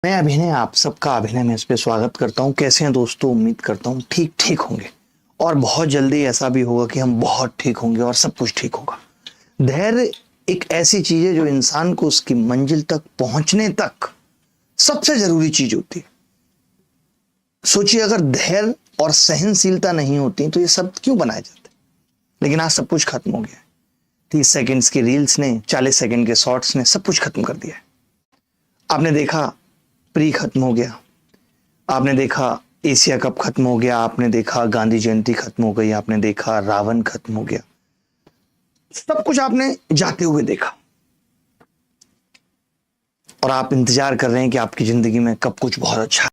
मैं अभिनय आप सबका अभिनय में इस पे स्वागत करता हूँ। कैसे हैं दोस्तों? उम्मीद करता हूँ ठीक ठीक होंगे और बहुत जल्दी ऐसा भी होगा कि हम बहुत ठीक होंगे और सब कुछ ठीक होगा। धैर्य एक ऐसी चीज है जो इंसान को उसकी मंजिल तक पहुंचने तक सबसे जरूरी चीज होती है। सोचिए, अगर धैर्य और सहनशीलता नहीं होती तो ये सब क्यों बनाए जाते? लेकिन आज सब कुछ खत्म हो गया। 30 सेकंड्स की रील्स ने, 40 सेकंड के शॉर्ट्स ने सब कुछ खत्म कर दिया है। आपने देखा प्री खत्म हो गया, आपने देखा एशिया कप खत्म हो गया, आपने देखा गांधी जयंती खत्म हो गई, आपने देखा रावण खत्म हो गया। सब कुछ आपने जाते हुए देखा और आप इंतजार कर रहे हैं कि आपकी जिंदगी में कब कुछ बहुत अच्छा।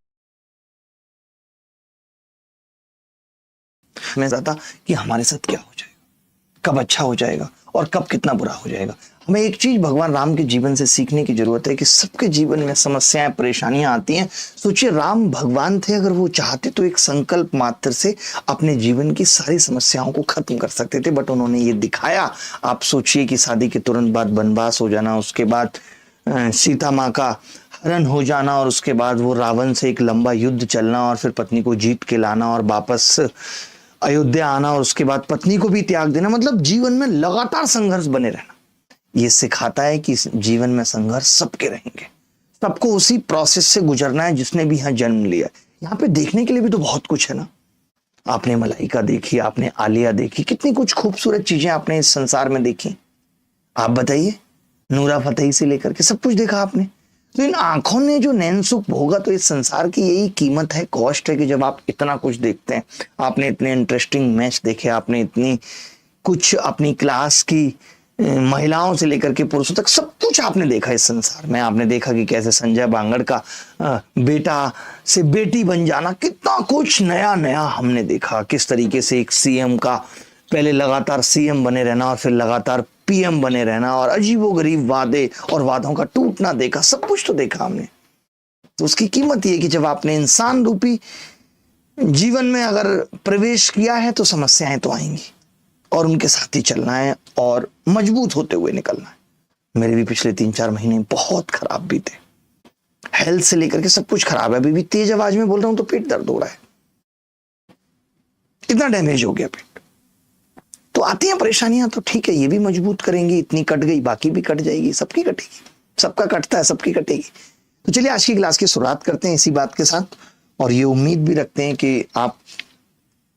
मैं चाहता कि हमारे साथ क्या हो जाएगा, कब अच्छा हो जाएगा और कब कितना बुरा हो जाएगा। हमें एक चीज भगवान राम के जीवन से सीखने की जरूरत है कि सबके जीवन में समस्याएं, परेशानियां आती हैं। सोचिए, राम भगवान थे, अगर वो चाहते तो एक संकल्प मात्र से अपने जीवन की सारी समस्याओं को खत्म कर सकते थे, बट उन्होंने ये दिखाया। आप सोचिए कि शादी के तुरंत बाद वनवास हो जाना, उसके बाद सीता माँ का हरण हो जाना और उसके बाद वो रावण से एक लंबा युद्ध चलना और फिर पत्नी को जीत के लाना और वापस अयोध्या आना और उसके बाद पत्नी को भी त्याग देना। मतलब जीवन में लगातार संघर्ष बने रहना। ये सिखाता है कि जीवन में संघर्ष सबके रहेंगे, सबको उसी प्रोसेस से गुजरना है जिसने भी यहाँ जन्म लिया। यहाँ पे देखने के लिए भी तो बहुत कुछ है ना। आपने मलाइका देखी, आपने आलिया देखी, कितनी कुछ खूबसूरत चीजें आपने इस संसार में देखी। आप बताइए, नूरा फतेही से लेकर के सब कुछ देखा आपने। तो इन आंखों ने जो नैन सुख भोगा, तो इस संसार की यही कीमत है, कॉस्ट है कि जब आप इतना कुछ देखते हैं। आपने इतने इंटरेस्टिंग मैच देखे, आपने इतनी कुछ अपनी क्लास की महिलाओं से लेकर के पुरुषों तक सब कुछ आपने देखा इस संसार में। आपने देखा कि कैसे संजय बांगड़ का बेटा से बेटी बन जाना, कितना कुछ नया नया हमने देखा। किस तरीके से एक सीएम का पहले लगातार सीएम बने रहना और फिर लगातार पीएम बने रहना और अजीबोगरीब वादे और वादों का टूटना देखा। सब कुछ तो देखा हमने। तो उसकी कीमत ये कि जब आपने इंसान रूपी जीवन में अगर प्रवेश किया है तो समस्याएं तो आएंगी और उनके साथ ही चलना है और मजबूत होते हुए निकलना है। मेरे भी पिछले 3-4 महीने बहुत खराब बीते, हेल्थ से लेकर के सब कुछ खराब है। अभी भी तेज आवाज में बोल रहा हूं तो पेट दर्द हो रहा है, इतना डैमेज हो गया पेट। तो आती हैं परेशानियां, तो ठीक है, ये भी मजबूत करेंगी। इतनी कट गई, बाकी भी कट जाएगी, सबकी कटेगी, सबका कटता है, सबकी कटेगी। तो चलिए आज की क्लास की शुरुआत करते हैं इसी बात के साथ और ये उम्मीद भी रखते हैं कि आप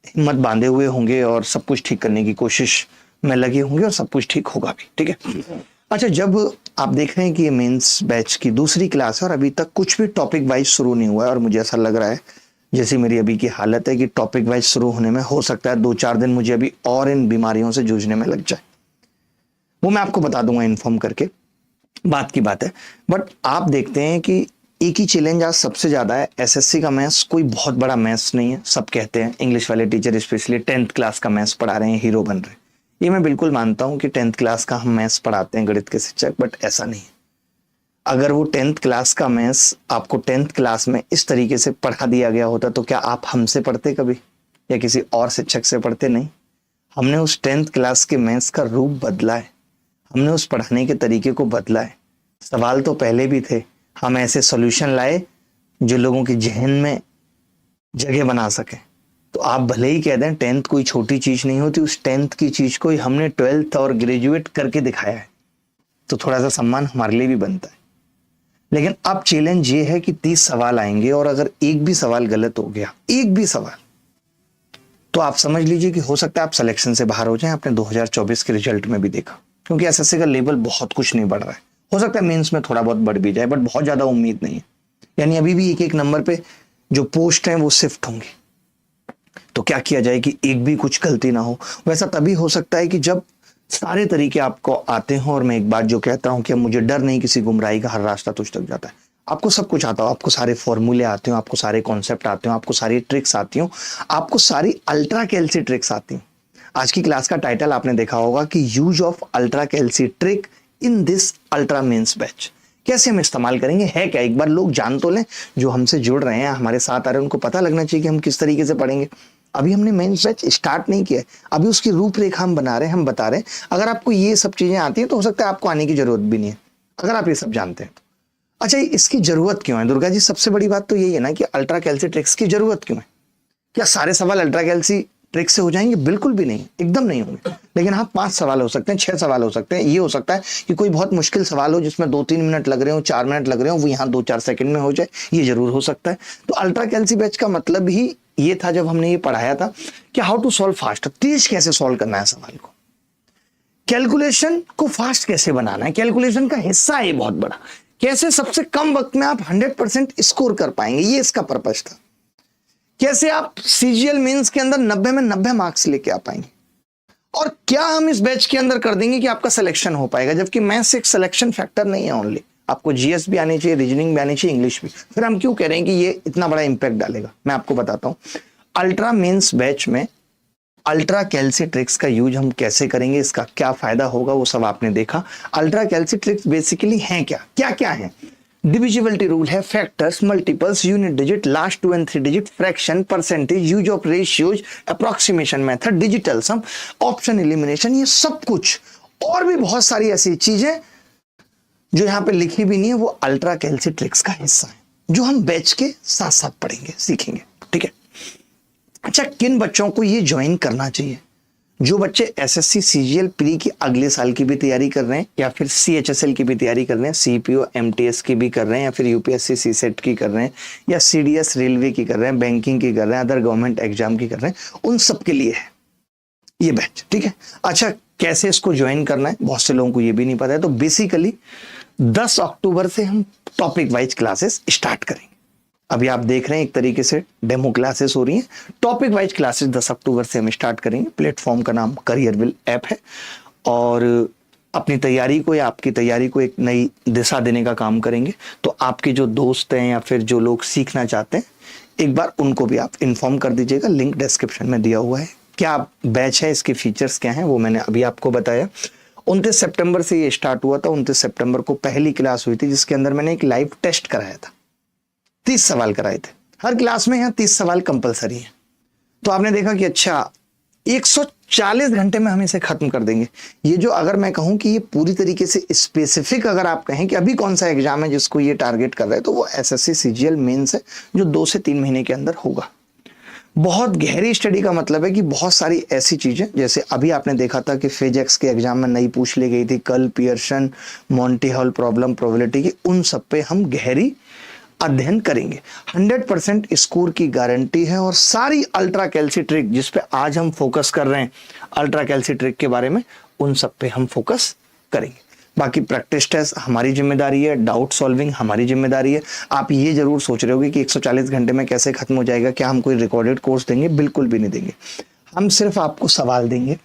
हिम्मत बांधे हुए होंगे और सब कुछ ठीक करने की कोशिश में लगे होंगे और सब कुछ ठीक होगा भी। ठीक है। अच्छा, जब आप देख रहे हैं कि ये मेंस बैच की दूसरी क्लास है और अभी तक कुछ भी टॉपिक वाइज शुरू नहीं हुआ है और मुझे ऐसा लग रहा है जैसी मेरी अभी की हालत है कि टॉपिक वाइज शुरू होने में हो सकता है 2-4 दिन मुझे अभी और इन बीमारियों से जूझने में लग जाए। वो मैं आपको बता दूंगा इन्फॉर्म करके, बात की बात है। बट आप देखते हैं कि एक ही चैलेंज आज सबसे ज्यादा है। एसएससी का मैथ्स कोई बहुत बड़ा मैथ्स नहीं है, सब कहते हैं। इंग्लिश वाले टीचर स्पेशली 10th क्लास का मैथ्स पढ़ा रहे हैं, हीरो बन रहे हैं। ये मैं बिल्कुल मानता हूं कि 10th क्लास का हम मैथ्स पढ़ाते हैं गणित के शिक्षक, बट ऐसा नहीं है। अगर वो 10th क्लास का मैथ्स आपको 10th क्लास में इस तरीके से पढ़ा दिया गया होता तो क्या आप हमसे पढ़ते कभी या किसी और शिक्षक से पढ़ते? नहीं। हमने उस 10th क्लास के मैथ्स का रूप बदला है, हमने उस पढ़ाने के तरीके को बदला है। सवाल तो पहले भी थे, हम ऐसे सॉल्यूशन लाए जो लोगों की जहन में जगह बना सके। तो आप भले ही कह दें 10th कोई छोटी चीज नहीं होती, उस 10th की चीज को ही हमने 12th और ग्रेजुएट करके दिखाया है, तो थोड़ा सा सम्मान हमारे लिए भी बनता है। लेकिन अब चैलेंज ये है कि 30 सवाल आएंगे और अगर एक भी सवाल गलत हो गया, एक भी सवाल, तो आप समझ लीजिए कि हो सकता है आप सिलेक्शन से बाहर हो जाएं। आपने 2024 के रिजल्ट में भी देखा, क्योंकि एसएससी का लेवल बहुत कुछ नहीं बढ़ रहा है। हो सकता है मेंस में थोड़ा बहुत बढ़ भी जाए, बट बहुत ज्यादा उम्मीद नहीं है। यानी अभी भी एक एक नंबर पे जो पोस्ट हैं वो शिफ्ट होंगी। तो क्या किया जाए कि एक भी कुछ गलती ना हो। वैसा तभी हो सकता है कि जब सारे तरीके आपको आते हो। और मैं एक बात जो कहता हूं कि मुझे डर नहीं किसी गुमराही का, हर रास्ता तुझ तक जाता है। आपको सब कुछ आता हो, आपको सारे फॉर्मूले आते हो, आपको सारे कॉन्सेप्ट आते हो, आपको सारी ट्रिक्स आती हो, आपको सारी अल्ट्रा कैल्सी ट्रिक्स आती हो। आज की क्लास का टाइटल आपने देखा होगा कि use of ultra calci trick in this ultra mains batch. कैसे हम इस्तेमाल करेंगे, है क्या, एक बार लोग जान तो लें। जो हमसे जुड़ रहे हैं, हमारे साथ आ रहे हैं, उनको पता लगना चाहिए कि हम किस तरीके से पढ़ेंगे। अभी हमने मेंस बैच स्टार्ट नहीं किया है, अभी उसकी रूपरेखा हम बना रहे हैं, हम बता रहे हैं। अगर आपको ये सब चीजें आती हैं तो हो सकता है आपको आने की जरूरत भी नहीं है, अगर आप ये सब जानते हैं। अच्छा, इसकी जरूरत क्यों है दुर्गा जी? सबसे बड़ी बात तो यही है ना कि अल्ट्रा कैल्सीट्रिक्स की जरूरत क्यों है? क्या सारे सवाल अल्ट्रा कैल्सीट्रिक्स से हो जाएंगे? बिल्कुल भी नहीं, एकदम नहीं होंगे। लेकिन हाँ, 5 सवाल हो सकते हैं, 6 सवाल हो सकते हैं। ये हो सकता है कि कोई बहुत मुश्किल सवाल हो जिसमें 2-3 मिनट लग रहे हो, 4 मिनट लग रहे हो, वो यहाँ 2-4 सेकंड में हो जाए, ये जरूर हो सकता है। तो अल्ट्रा कैल्सी बैच का मतलब ही ये था जब हमने ये पढ़ाया था कि हाउ टू सॉल्व फास्ट, तेज कैसे सॉल्व करना है सवाल को, कैलकुलेशन को फास्ट कैसे बनाना है, कैलकुलेशन का हिस्सा है बहुत बड़ा, कैसे सबसे कम वक्त में आप 100% स्कोर कर पाएंगे, ये इसका पर्पस था। कैसे आप सीजीएल मेंस के अंदर 90 में 90 मार्क्स लेके आ पाएंगे, और क्या हम इस बैच के अंदर कर देंगे कि आपका सिलेक्शन हो पाएगा, जबकि मैथ्स एक सिलेक्शन फैक्टर नहीं है ओनली। आपको जीएस भी आनी चाहिए, रीजनिंग भी आनी चाहिए, इंग्लिश भी। फिर हम क्यों कह रहे हैं कि ये इतना बड़ा इंपैक्ट डालेगा? मैं आपको बताता हूं। अल्ट्रा मेंस बैच में अल्ट्रा कैल्सीट्रिक्स का यूज हम कैसे करेंगे, इसका क्या फायदा होगा, वो सब आपने देखा। अल्ट्रा कैल्सीट्रिक्स बेसिकली हैं क्या क्या क्या है? डिविजिबिलिटी रूल है, factors, multiples, unit digit, last 2 और 3 digit, fraction, percentage, use of ratios, approximation method, digital sum, option elimination, ये सब कुछ और भी बहुत सारी ऐसी चीजें जो यहां पे लिखी भी नहीं है, वो अल्ट्रा कैल्सीट्रिक्स का हिस्सा है, जो हम बैच के साथ साथ पढ़ेंगे, सीखेंगे। ठीक है। अच्छा, किन बच्चों को ये ज्वाइन करना चाहिए? जो बच्चे एसएससी सीजीएल प्री की अगले साल की भी तैयारी कर रहे हैं, या फिर सीएचएसएल की भी तैयारी कर रहे हैं, सीपीओ एमटीएस की भी कर रहे हैं, या फिर यूपीएससी सीसेट की कर रहे हैं, या सीडीएस रेलवे की कर रहे हैं, बैंकिंग की कर रहे हैं, अदर गवर्नमेंट एग्जाम की कर रहे हैं, उन सब के लिए है ये बैच। ठीक है। अच्छा, कैसे इसको ज्वाइन करना है, बहुत से लोगों को ये भी नहीं पता है। तो बेसिकली 10 अक्टूबर से हम टॉपिक वाइज क्लासेस स्टार्ट करेंगे। अभी आप देख रहे हैं एक तरीके से डेमो क्लासेस हो रही हैं। टॉपिक वाइज क्लासेस 10 अक्टूबर से हम स्टार्ट करेंगे। प्लेटफॉर्म का नाम करियरविल ऐप है, और अपनी तैयारी को या आपकी तैयारी को एक नई दिशा देने का काम करेंगे। तो आपके जो दोस्त हैं या फिर जो लोग सीखना चाहते हैं, एक बार उनको भी आप इन्फॉर्म कर दीजिएगा। लिंक डिस्क्रिप्शन में दिया हुआ है। क्या बैच है, इसके फीचर्स क्या हैं, वो मैंने अभी आपको बताया। 29 सितंबर से ये स्टार्ट हुआ था। 29 सितंबर को पहली क्लास हुई थी, जिसके अंदर मैंने एक लाइव टेस्ट कराया था। 30 सवाल कराए थे। हर क्लास में यहाँ 30 सवाल कंपलसरी है। तो आपने देखा कि अच्छा 140 घंटे में हम इसे खत्म कर देंगे। ये जो अगर मैं कहूं कि ये पूरी तरीके से स्पेसिफिक, अगर आप कहें कि अभी कौन सा एग्जाम है जिसको ये टारगेट कर रहे हैं, तो वो एसएससी सीजीएल मेंस है, जो 2 से 3 महीने के अंदर होगा। बहुत गहरी स्टडी का मतलब है कि बहुत सारी ऐसी चीजें, जैसे अभी आपने देखा था कि फिजिक्स के एग्जाम में नई पूछ ली गई थी, कल Pearson Monty hall problem probability की, उन सब पे हम गहरी अध्ययन करेंगे। 100% स्कोर की गारंटी है। और सारी अल्ट्रा कैल्सीट्रिक जिस पे आज हम फोकस कर रहे हैं, अल्ट्रा कैल्सीट्रिक के बारे में, उन सब पे हम फोकस करेंगे। बाकी प्रैक्टिस टेस्ट हमारी जिम्मेदारी है, डाउट सॉल्विंग हमारी जिम्मेदारी है। आप ये जरूर सोच रहे होगे कि 140 घंटे में कैसे खत्म हो जाएगा, क्या हम कोई रिकॉर्डेड कोर्स देंगे? बिल्कुल भी नहीं देंगे। हम सिर्फ आपको सवाल देंगे।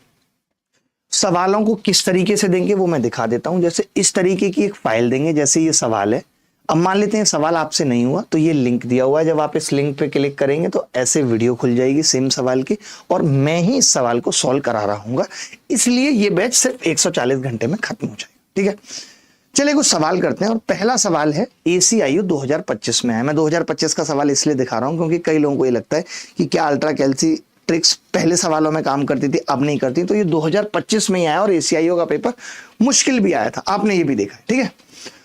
सवालों को किस तरीके से देंगे वो मैं दिखा देता हूं। जैसे इस तरीके की एक फाइल देंगे, जैसे ये सवाल है। अब मान लेते हैं सवाल आपसे नहीं हुआ, तो ये लिंक दिया हुआ है, जब आप इस लिंक पे क्लिक करेंगे तो ऐसे वीडियो खुल जाएगी सेम सवाल की, और मैं ही इस सवाल को सॉल्व करा रहा हूँ। इसलिए ये बैच सिर्फ 140 घंटे में खत्म हो जाएगा। ठीक है, चलिए कुछ सवाल करते हैं। और पहला सवाल है ACIU 2025 में है। मैं 2025 का सवाल इसलिए दिखा रहा हूं क्योंकि कई लोगों को ये लगता है कि क्या अल्ट्रा कैल्सीट्रिक्स पहले सवालों में काम करती थी, अब नहीं करती। तो ये 2025 में ही आया, और ACIU का पेपर मुश्किल भी आया था, आपने ये भी देखा। ठीक है,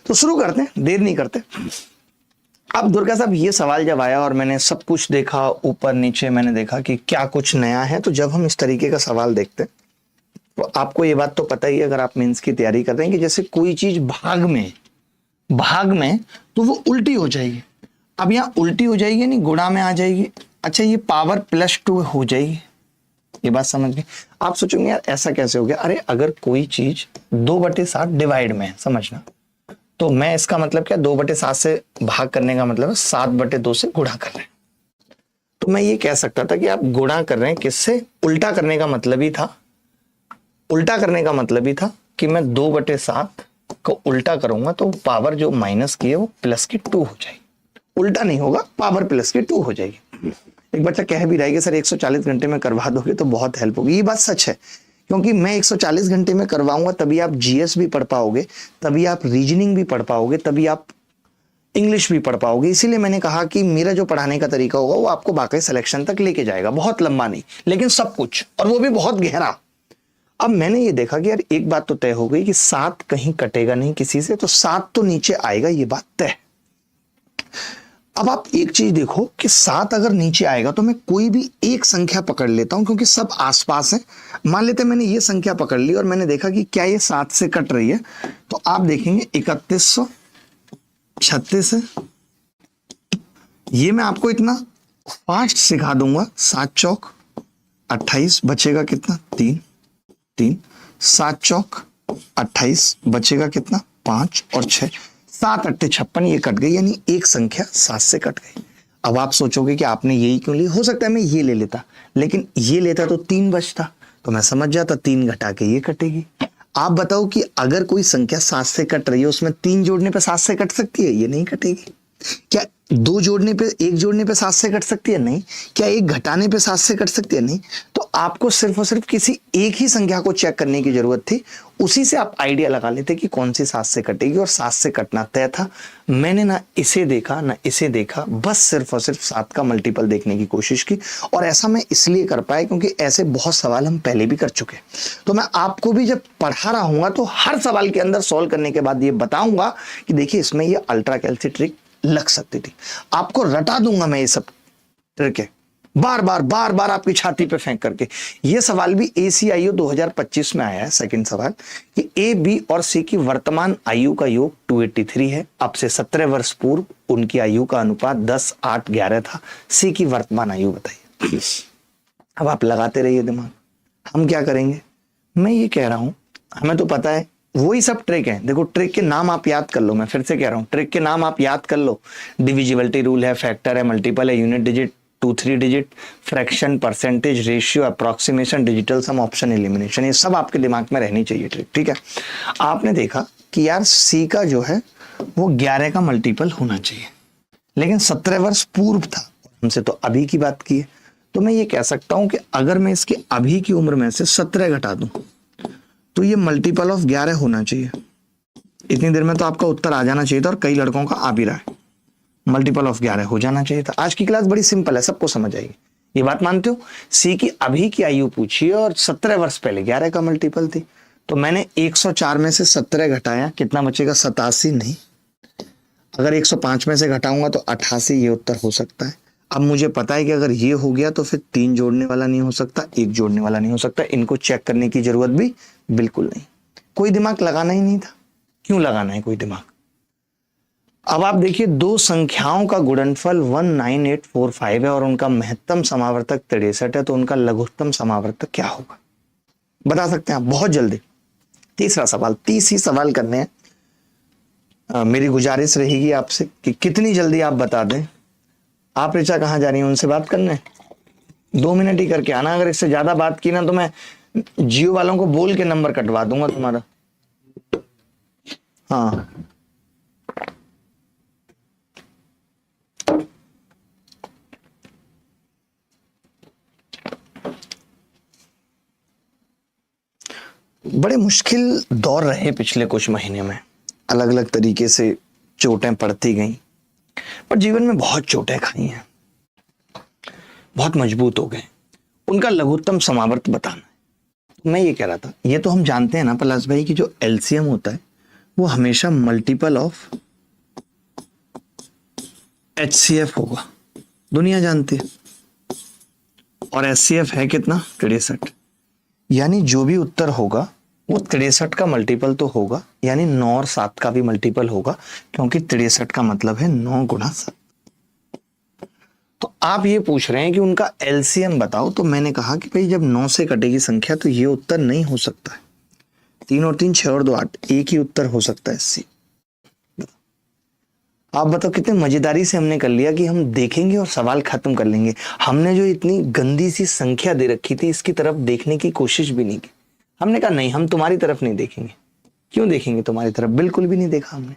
तो शुरू करते हैं, देर नहीं करते। अब दुर्गा साहब, ये सवाल जब आया और मैंने सब कुछ देखा, ऊपर नीचे मैंने देखा कि क्या कुछ नया है। तो जब हम इस तरीके का सवाल देखते हैं, तो आपको ये बात तो पता ही है, अगर आप मेंस की तैयारी कर रहे हैं, कि जैसे कोई चीज भाग में तो वो उल्टी हो जाएगी। अब यहाँ उल्टी हो जाएगी नहीं, गुणा में आ जाएगी। अच्छा, ये पावर +2 हो जाएगी। ये बात समझ गए? आप सोचेंगे यार ऐसा कैसे हो गया? अरे अगर कोई चीज 2/7 डिवाइड में है, समझना, तो मैं इसका मतलब क्या, 2/7 से भाग करने का मतलब है 7/2 से गुणा कर रहे हैं। तो मैं ये कह सकता था कि आप गुणा कर रहे हैं किससे? उल्टा करने का मतलब ही था, उल्टा करने का मतलब ही था कि मैं 2/7 को उल्टा करूंगा तो पावर जो माइनस की है वो +2 हो जाएगी। उल्टा नहीं होगा, पावर +2 हो जाएगी। एक बच्चा कह भी रहा है कि सर 140 घंटे में करवा दोगे तो बहुत हेल्प होगी। ये बात सच है, क्योंकि मैं 140 घंटे में करवाऊंगा तभी आप जीएस भी पढ़ पाओगे, तभी आप रीजनिंग भी पढ़ पाओगे, तभी आप इंग्लिश भी पढ़ पाओगे। इसीलिए मैंने कहा कि मेरा जो पढ़ाने का तरीका होगा वो आपको बाकी सिलेक्शन तक लेके जाएगा। बहुत लंबा नहीं, लेकिन सब कुछ, और वो भी बहुत गहरा। अब मैंने ये देखा कि यार एक बात तो तय हो गई कि 7 कहीं कटेगा नहीं किसी से, तो 7 तो नीचे आएगा, ये बात तय। अब आप एक चीज देखो कि 7 अगर नीचे आएगा तो मैं कोई भी एक संख्या पकड़ लेता हूं क्योंकि सब आसपास है। मान लेते मैंने ये संख्या पकड़ ली और मैंने देखा कि क्या ये 7 से कट रही है, तो आप देखेंगे 3136 है। ये मैं आपको इतना फास्ट सिखा दूंगा, 7 चौक 28, बचेगा कितना 3 3, 7 चौक 28, बचेगा कितना 5 और 6, 7 8 56, ये कट गई, यानी एक संख्या 7 से कट गई। अब आप सोचोगे कि आपने यही क्यों ली, हो सकता है मैं ये ले लेता, लेकिन ये लेता तो 3 बचता, तो मैं समझ जाता 3 घटा के ये कटेगी। आप बताओ कि अगर कोई संख्या 7 से कट रही है, उसमें 3 जोड़ने पे 7 से कट सकती है? ये नहीं कटेगी। क्या 2 जोड़ने पे, 1 जोड़ने पे 7 से कट सकती है? नहीं। क्या 1 घटाने पे 7 से कट सकती है? नहीं। तो आपको सिर्फ और सिर्फ किसी एक ही संख्या को चेक करने की जरूरत थी, उसी से आप आइडिया लगा लेते कि कौन सी 7 से कटेगी, और 7 से कटना तय था। मैंने ना इसे देखा ना इसे देखा, बस सिर्फ और सिर्फ 7 का मल्टीपल देखने की कोशिश की, और ऐसा मैं इसलिए कर पाया क्योंकि ऐसे बहुत सवाल हम पहले भी कर चुके। तो मैं आपको भी जब पढ़ा रहा हूंगा तो हर सवाल के अंदर सॉल्व करने के बाद ये बताऊंगा कि देखिए इसमें ये अल्ट्रा कैल्सी ट्रिक लग सकती थी। आपको रटा दूंगा मैं ये सब ट्रिक है, बार बार आपकी छाती पे फेंक करके। ये सवाल भी ACIO 2025 में आया है, सेकंड सवाल, कि A, B और C की वर्तमान आयु का योग 283 है। अब से 17 वर्ष पूर्व उनकी आयु का अनुपात 10, 8, 11 था। C की वर्तमान आयु बताइए। अब आप लगाते रहिए दिमाग, हम क्या करेंगे। मैं ये कह रहा हूं, हमें तो पता है वही सब ट्रिक है। देखो ट्रिक के नाम आप याद कर लो, मैं फिर से कह रहा हूं ट्रिक के नाम आप याद कर लो। डिविजिबिलिटी रूल है, फैक्टर है, मल्टीपल है, unit digit, 2, 3 digit, fraction, percentage, ratio, approximation, digital sum, option elimination, ये सब आपके दिमाग में रहनी चाहिए ट्रिक। ठीक है, आपने देखा कि यार C का जो है वो 11 का मल्टीपल होना चाहिए, लेकिन 17 वर्ष पूर्व था, हमसे तो अभी की बात की है। तो मैं ये कह सकता हूं कि अगर मैं इसके अभी की उम्र में से 17 घटा दूं तो ये मल्टीपल ऑफ 11 होना चाहिए। इतनी देर में तो आपका उत्तर आ जाना चाहिए था, और कई लड़कों का आ भी रहा है। मल्टीपल ऑफ 11 हो जाना चाहिए था। आज की क्लास बड़ी सिंपल है, सबको समझ आएगी। ये बात मानते हो? C की अभी की आयु पूछी है और 17 वर्ष पहले 11 का मल्टीपल थी, तो मैंने 104 में से 17 घटाया, कितना बचेगा 87? नहीं। अगर 105 में से घटाऊंगा तो 88, ये उत्तर हो सकता है। अब मुझे पता है कि अगर ये हो गया तो फिर 3 जोड़ने वाला नहीं हो सकता, 1 जोड़ने वाला नहीं हो सकता। इनको चेक करने की जरूरत भी बिल्कुल नहीं, कोई दिमाग लगाना ही नहीं था। क्यों लगाना है कोई दिमाग? अब आप देखिए, 2 संख्याओं का गुणनफल 19845 है और उनका महत्तम समावर्तक 63 है, तो उनका लघुत्तम समावर्तक क्या होगा? बता सकते हैं आप बहुत जल्दी। तीसरा सवाल, 30 ही सवाल करने हैं। मेरी गुजारिश रहेगी आपसे कि कितनी जल्दी आप बता दें। आप ऋचा कहाँ जा रही हैं? उनसे बात करने 2 मिनट ही करके आना। अगर इससे ज्यादा बात की ना तो मैं जियो वालों को बोल के नंबर कटवा दूंगा तुम्हारा। हाँ, बड़े मुश्किल दौर रहे पिछले कुछ महीने में, अलग अलग तरीके से चोटें पड़ती गईं, पर जीवन में बहुत चोटें खाई हैं, बहुत मजबूत हो गए। उनका लघुत्तम समावर्त बताना है। मैं ये कह रहा था, ये तो हम जानते हैं ना पलाश भाई की जो LCM होता है वो हमेशा मल्टीपल ऑफ HCF होगा, दुनिया जानती है। और HCF है कितना? 63। यानी जो भी उत्तर होगा वो 63 का मल्टीपल तो होगा, यानी 9 और 7 का भी मल्टीपल होगा, क्योंकि 63 का मतलब है 9 गुणा 7। तो आप ये पूछ रहे हैं कि उनका LCM बताओ, तो मैंने कहा कि भाई जब 9 से कटेगी संख्या तो ये उत्तर नहीं हो सकता है। 3 और 3 6 और 2 8, एक ही उत्तर हो सकता है C। आप बताओ कितने मजेदारी से हमने कर लिया कि हम देखेंगे और सवाल खत्म कर लेंगे। हमने जो इतनी गंदी सी संख्या दे रखी थी इसकी तरफ देखने की कोशिश भी नहीं की। हमने कहा नहीं, हम तुम्हारी तरफ नहीं देखेंगे। क्यों देखेंगे तुम्हारी तरफ? बिल्कुल भी नहीं देखा हमने।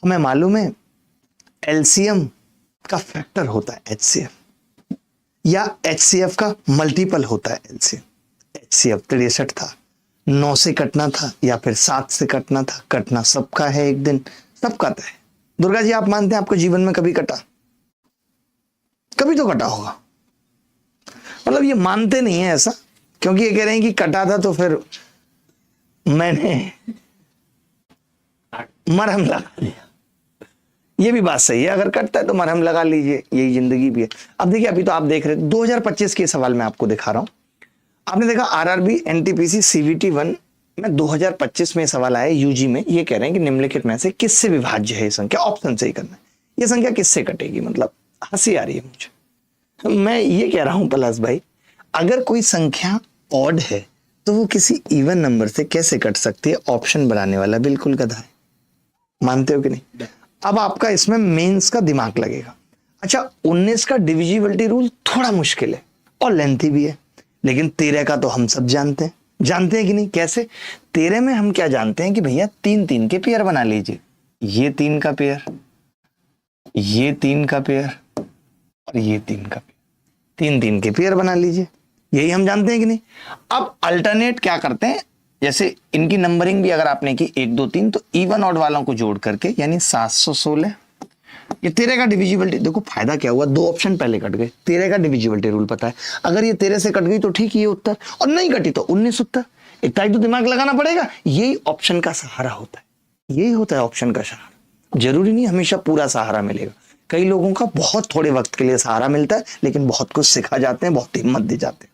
हमें मालूम है LCM का फैक्टर होता है HCF, या HCF का मल्टीपल होता है LCM। HCF 63 था, 9 से कटना था या फिर 7 से कटना था। कटना सबका है, एक दिन सबका तय है। दुर्गा जी, आप मानते हैं आपके जीवन में कभी कटा? कभी तो कटा होगा। मतलब ये मानते नहीं है ऐसा, क्योंकि ये कह रहे हैं कि कटा था तो फिर मैंने मरहम लगा दिया। ये भी बात सही है, अगर कटता है तो मरहम लगा लीजिए, यही जिंदगी भी है। अब देखिए, अभी तो आप देख रहे 2025 के सवाल मैं आपको दिखा रहा हूं। आपने देखा आरआरबी एनटीपीसी सीवीटी 1 में 2025 में सवाल आया यूजी में, ये कह रहे हैं कि निम्नलिखित में से किससे विभाज्य है ये संख्या, ऑप्शन से ही करना है, ये संख्या किससे कटेगी। मतलब हंसी आ रही है मुझे। मैं ये कह रहा हूं पलाश भाई, अगर कोई संख्या ऑड है तो वो किसी इवन नंबर से कैसे कट सकती है, ऑप्शन बनाने वाला बिल्कुल गधा है। मानते हो कि नहीं? अब आपका इसमें मेंस का दिमाग लगेगा। अच्छा, 19 का डिविजिबिलिटी रूल थोड़ा मुश्किल है और लेंथी भी है, लेकिन 13 का तो हम सब जानते हैं कि नहीं? कैसे? 13 में हम क्या जानते हैं कि भैया 3-3 के पेयर बना लीजिए, ये 3 का पेयर, ये 3 का पेयर और ये 3 का पेयर, 3-3 के पेयर बना लीजिए, यही हम जानते हैं कि नहीं? अब अल्टरनेट क्या करते हैं, जैसे इनकी नंबरिंग भी अगर आपने की 1 2 3, तो इवन ऑड वालों को जोड़ करके यानी 716, ये 13 का डिविजिबिलिटी। देखो फायदा क्या हुआ, 2 ऑप्शन पहले कट गए, 13 का डिविजिबिलिटी रूल पता है, अगर ये 13 से कट गई तो ठीक, ये उत्तर, और नहीं कटी तो 19 उत्तर। इतना ही तो दिमाग लगाना पड़ेगा। यही ऑप्शन का सहारा होता है, यही होता है ऑप्शन का सहारा। जरूरी नहीं हमेशा पूरा सहारा मिलेगा, कई लोगों का बहुत थोड़े वक्त के लिए सहारा मिलता है, लेकिन बहुत कुछ सिखा जाते हैं, बहुत हिम्मत दे जाते हैं।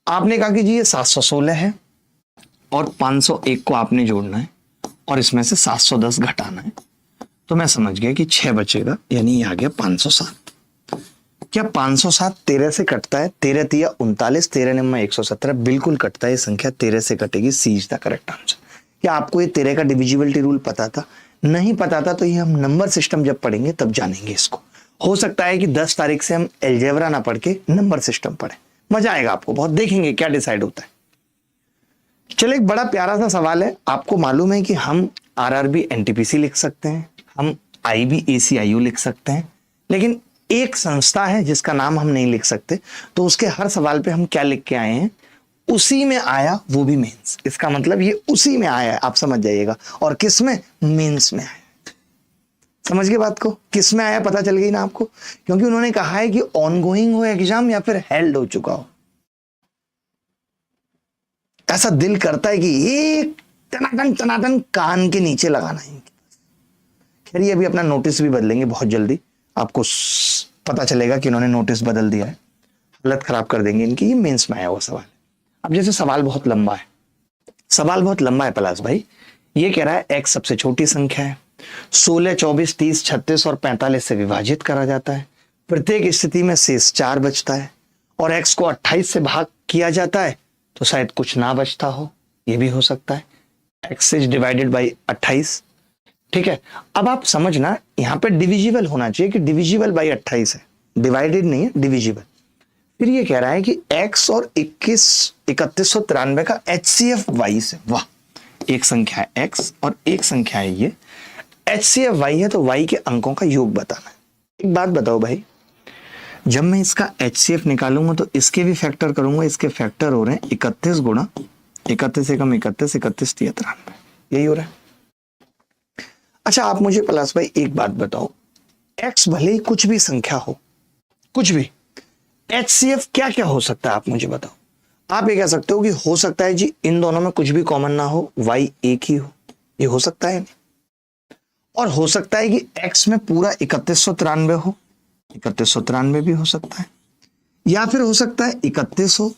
आपने कहा कि जी ये 716 है और 501 को आपने जोड़ना है और इसमें से 710 घटाना है, तो मैं समझ गया कि 6 बचेगा, यानी ये आ गया 507। क्या 507 13 से कटता है? 13 तिया 39, 13 निम्मा 117, बिल्कुल कटता है। ये संख्या 13 से कटेगी, सी इज द करेक्ट आंसर। क्या आपको ये 13 का डिविजिबिलिटी रूल पता था? नहीं पता था तो ये हम नंबर सिस्टम जब पढ़ेंगे तब जानेंगे इसको। हो सकता है कि 10 तारीख से हम एलजेब्रा ना पढ़ के नंबर सिस्टम पढ़े, मजा आएगा आपको बहुत, देखेंगे क्या डिसाइड होता है। चलो, एक बड़ा प्यारा सा सवाल है। आपको मालूम है कि हम आरआरबी एनटीपीसी लिख सकते हैं, हम आईबी एसीआईयू लिख सकते हैं, लेकिन एक संस्था है जिसका नाम हम नहीं लिख सकते, तो उसके हर सवाल पे हम क्या लिख के आए हैं, उसी में आया, वो भी मेंस। इसका मतलब ये उसी में आया है, आप समझ जाइएगा। और किस में? मेंस में आया। समझ गए बात को? किस में आया पता चल गई ना आपको, क्योंकि उन्होंने कहा है कि ऑनगोइंग हो एग्जाम या फिर हेल्ड हो चुका हो। ऐसा दिल करता है कि एक टनाटन टनाटन कान के नीचे लगाना है। खैर, ये अभी अपना नोटिस भी बदलेंगे बहुत जल्दी, आपको पता चलेगा कि उन्होंने नोटिस बदल दिया है, हालत खराब कर देंगे इनकी। ये मेंस में आया हुआ सवाल है। अब जैसे सवाल बहुत लंबा है पलाश भाई। ये कह रहा है x सबसे छोटी संख्या है, 16, 24, 30, 36 और 45 से विभाजित करा जाता है, प्रत्येक स्थिति में शेष 4 बचता है, और x को 28 से भाग किया जाता है तो शायद कुछ ना बचता हो, ये भी हो सकता है। x इज डिवाइडेड बाई 28, ठीक है। अब आप समझना, यहां पे डिविजिबल होना चाहिए कि डिविजिबल बाई 28 है, डिवाइडेड नहीं है, डिविजिबल। फिर ये कह रहा है कि x और 3193 का HCF y से, वाह, एक संख्या है x और एक संख्या है ये, HCF y है तो y के अंकों का योग बताना है। एक बात बताओ भाई, जब मैं इसका HCF निकालूंगा तो इसके भी फैक्टर करूंगा, इसके फैक्टर हो रहे हैं 31 गुणा 31 एकम 31, 31 तिया 93, यही हो रहा है। अच्छा, आप मुझे पलाश भाई एक बात बताओ, x भले ही कुछ भी संख्या हो, कुछ भी, HCF क्या क्या हो सकता है, आप मुझे बताओ। आप ये कह सकते हो कि हो सकता है जी इन दोनों में कुछ भी कॉमन ना हो, y एक ही हो, ये हो सकता है। और हो सकता है कि x में पूरा 3193 हो, 3193 भी हो सकता है, या फिर हो सकता है 31 हो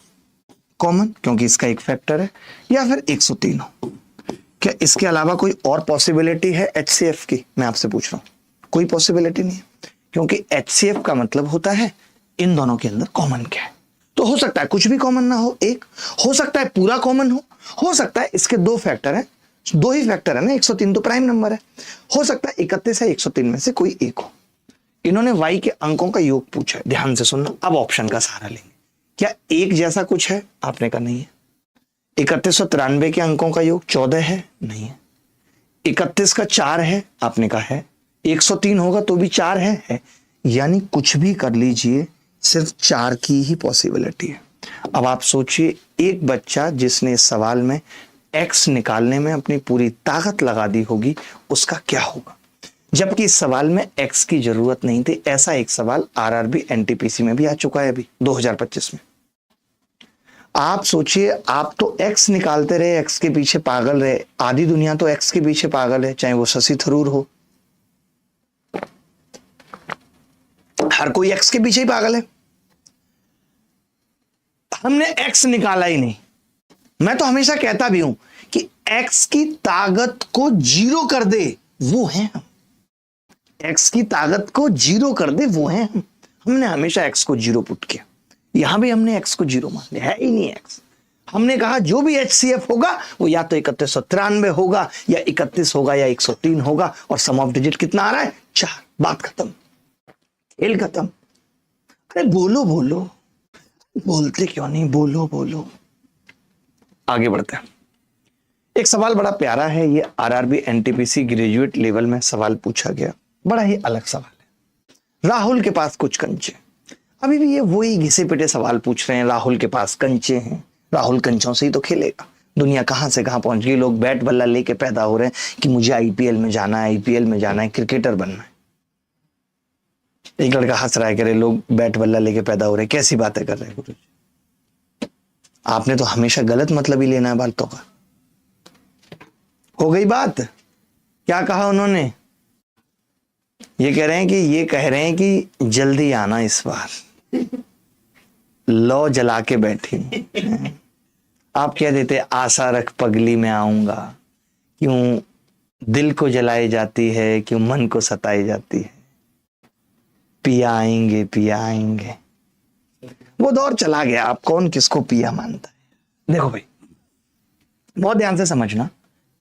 कॉमन क्योंकि इसका एक फैक्टर है, या फिर 103 हो। क्या इसके अलावा कोई और पॉसिबिलिटी है HCF की? मैं आपसे पूछ रहा हूं, कोई पॉसिबिलिटी नहीं है, क्योंकि HCF का मतलब होता है इन दोनों के अंदर कॉमन क्या है। तो हो सकता है कुछ भी कॉमन ना हो, एक हो सकता है पूरा कॉमन हो सकता है इसके 2 फैक्टर है, 2 ही फैक्टर है ना, 103 तो प्राइम नंबर है, हो सकता है 31 है 103 में से कोई एक हो। इन्होंने y के अंकों का योग पूछा है, ध्यान से सुनना। अब ऑप्शन का सहारा लेंगे। क्या एक जैसा कुछ है? आपने कहा नहीं है। 3193 के अंकों का योग 14 है? नहीं है। 31 का 4 है? आपने कहा है। 103 होगा तो भी 4 है। यानी कुछ भी कर लीजिए, सिर्फ 4 की ही पॉसिबिलिटी है। अब आप सोचिए, एक बच्चा जिसने इस सवाल में x निकालने में अपनी पूरी ताकत लगा दी होगी, उसका क्या होगा, जबकि इस सवाल में x की जरूरत नहीं थी। ऐसा एक सवाल आरआरबी एनटीपीसी में भी आ चुका है अभी 2025 में। आप सोचिए, आप तो x निकालते रहे, x के पीछे पागल रहे, आधी दुनिया तो x के पीछे पागल है, चाहे वो शशि थरूर हो, हर कोई एक्स के पीछे ही पागल है। हमने एक्स निकाला ही नहीं। मैं तो हमेशा कहता भी हूं कि एक्स की ताकत को जीरो कर दे वो है हम। एक्स की ताकत को जीरो कर दे वो है हम। हमने हमेशा एक्स को जीरो पुट किया, यहां भी हमने एक्स को जीरो मान लिया, है ही नहीं एक्स। हमने कहा जो भी HCF होगा वो या तो 3193 होगा या 31 होगा या 103 होगा, और सम ऑफ डिजिट कितना आ रहा है 4। बात खत्म, खेल खत्म। अरे बोलो बोलो, बोलते क्यों नहीं, बोलो बोलो। आगे बढ़ते हैं। एक सवाल बड़ा प्यारा है, ये RRB NTPC ग्रेजुएट लेवल में सवाल पूछा गया, बड़ा ही अलग सवाल है। राहुल के पास कुछ कंचे, अभी भी ये वही घिसे पिटे सवाल पूछ रहे हैं। राहुल के पास कंचे हैं, राहुल कंचों से ही तो खेलेगा। दुनिया कहां से कहां पहुंच गई, लोग बैट बल्ला लेके पैदा हो रहे हैं कि मुझे IPL में जाना है, IPL में जाना है, क्रिकेटर बनना है। एक लड़का हंस रहा है, कह रहे लोग बैट बल्ला लेके पैदा हो रहे हैं, कैसी बातें कर रहे हैं गुरु जी। आपने तो हमेशा गलत मतलब ही लेना है बातों का। हो गई बात, क्या कहा उन्होंने, ये कह रहे हैं कि जल्दी आना इस बार, लो जला के बैठी। आप कह देते आशा रख पगली में आऊंगा, क्यों दिल को जलाई जाती है, क्यों मन को सताई जाती है, पिया आएंगे पिया आएंगे। वो दौर चला गया, आप कौन किसको पिया मानता है। देखो भाई, बहुत ध्यान से समझना,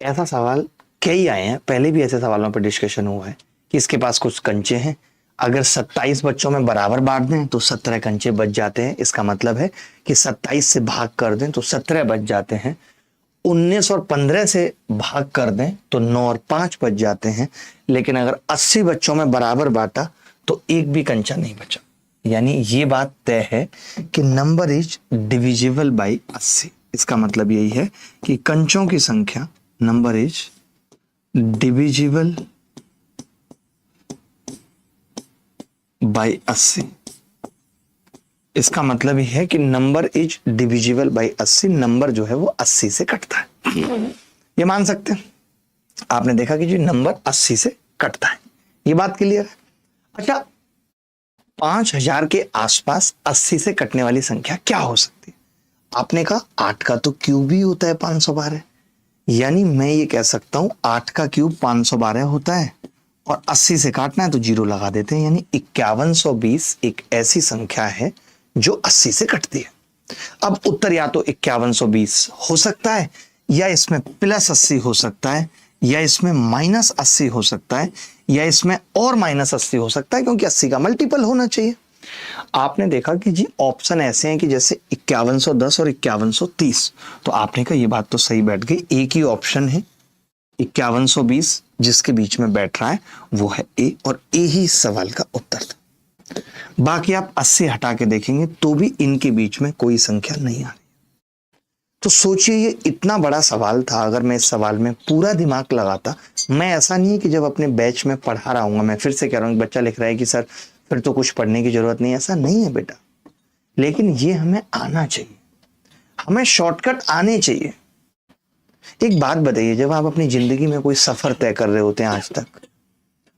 ऐसा सवाल कई आए हैं, पहले भी ऐसे सवालों पर डिस्कशन हुआ है कि इसके पास कुछ कंचे हैं, अगर 27 बच्चों में बराबर बांट दें तो 17 कंचे बच जाते हैं। इसका मतलब है कि 27 से भाग कर दें तो 17 बच जाते हैं, 19 और 15 से भाग कर दें तो 9 और 5 बच जाते हैं। लेकिन अगर 80 बच्चों में बराबर बांटा तो एक भी कंचा नहीं बचा। यानी ये बात तय है कि नंबर इज डिविजिबल बाई 80। इसका मतलब यही है कि कंचों की संख्या, नंबर इज डिविजिबल बाई 80। इसका मतलब यह है कि number is divisible by 80, number जो है वो 80 से कटता है। ये मान सकते हैं, आपने देखा कि जी नंबर 80 से कटता है, ये बात क्लियर है। अच्छा, 5000 के आसपास 80 से कटने वाली संख्या क्या हो सकती है। आपने कहा 8 का तो क्यूब ही होता है 512, यानी मैं ये कह सकता हूं 8 का क्यूब 512 होता है, और 80 से काटना है तो जीरो लगा देते हैं, यानी 5120 एक ऐसी संख्या है जो 80 से कटती है। अब उत्तर या तो 5120 हो सकता है, या इसमें +80 हो सकता है, या इसमें -80 हो सकता है, या इसमें और -80 हो सकता है, क्योंकि 80 का मल्टीपल होना चाहिए। आपने देखा कि जी ऑप्शन ऐसे हैं कि जैसे 5110 और 5130, तो आपने कहा ये बात तो सही बैठ गई, एक ही ऑप्शन है 5120 जिसके बीच में बैठ रहा है वो है ए, और ए ही सवाल का उत्तर था। बाकी आप 80 हटा के देखेंगे तो भी इनके बीच में कोई संख्या नहीं आ रही। तो सोचिए ये इतना बड़ा सवाल था, अगर मैं इस सवाल में पूरा दिमाग लगाता, मैं ऐसा नहीं है कि जब अपने बैच में पढ़ा रहा हूँ, मैं फिर से कह रहा हूँ, बच्चा लिख रहा है कि सर फिर तो कुछ पढ़ने की जरूरत नहीं, ऐसा नहीं है बेटा, लेकिन ये हमें आना चाहिए, हमें शॉर्टकट आने चाहिए। एक बात बताइए, जब आप अपनी जिंदगी में कोई सफर तय कर रहे होते हैं आज तक,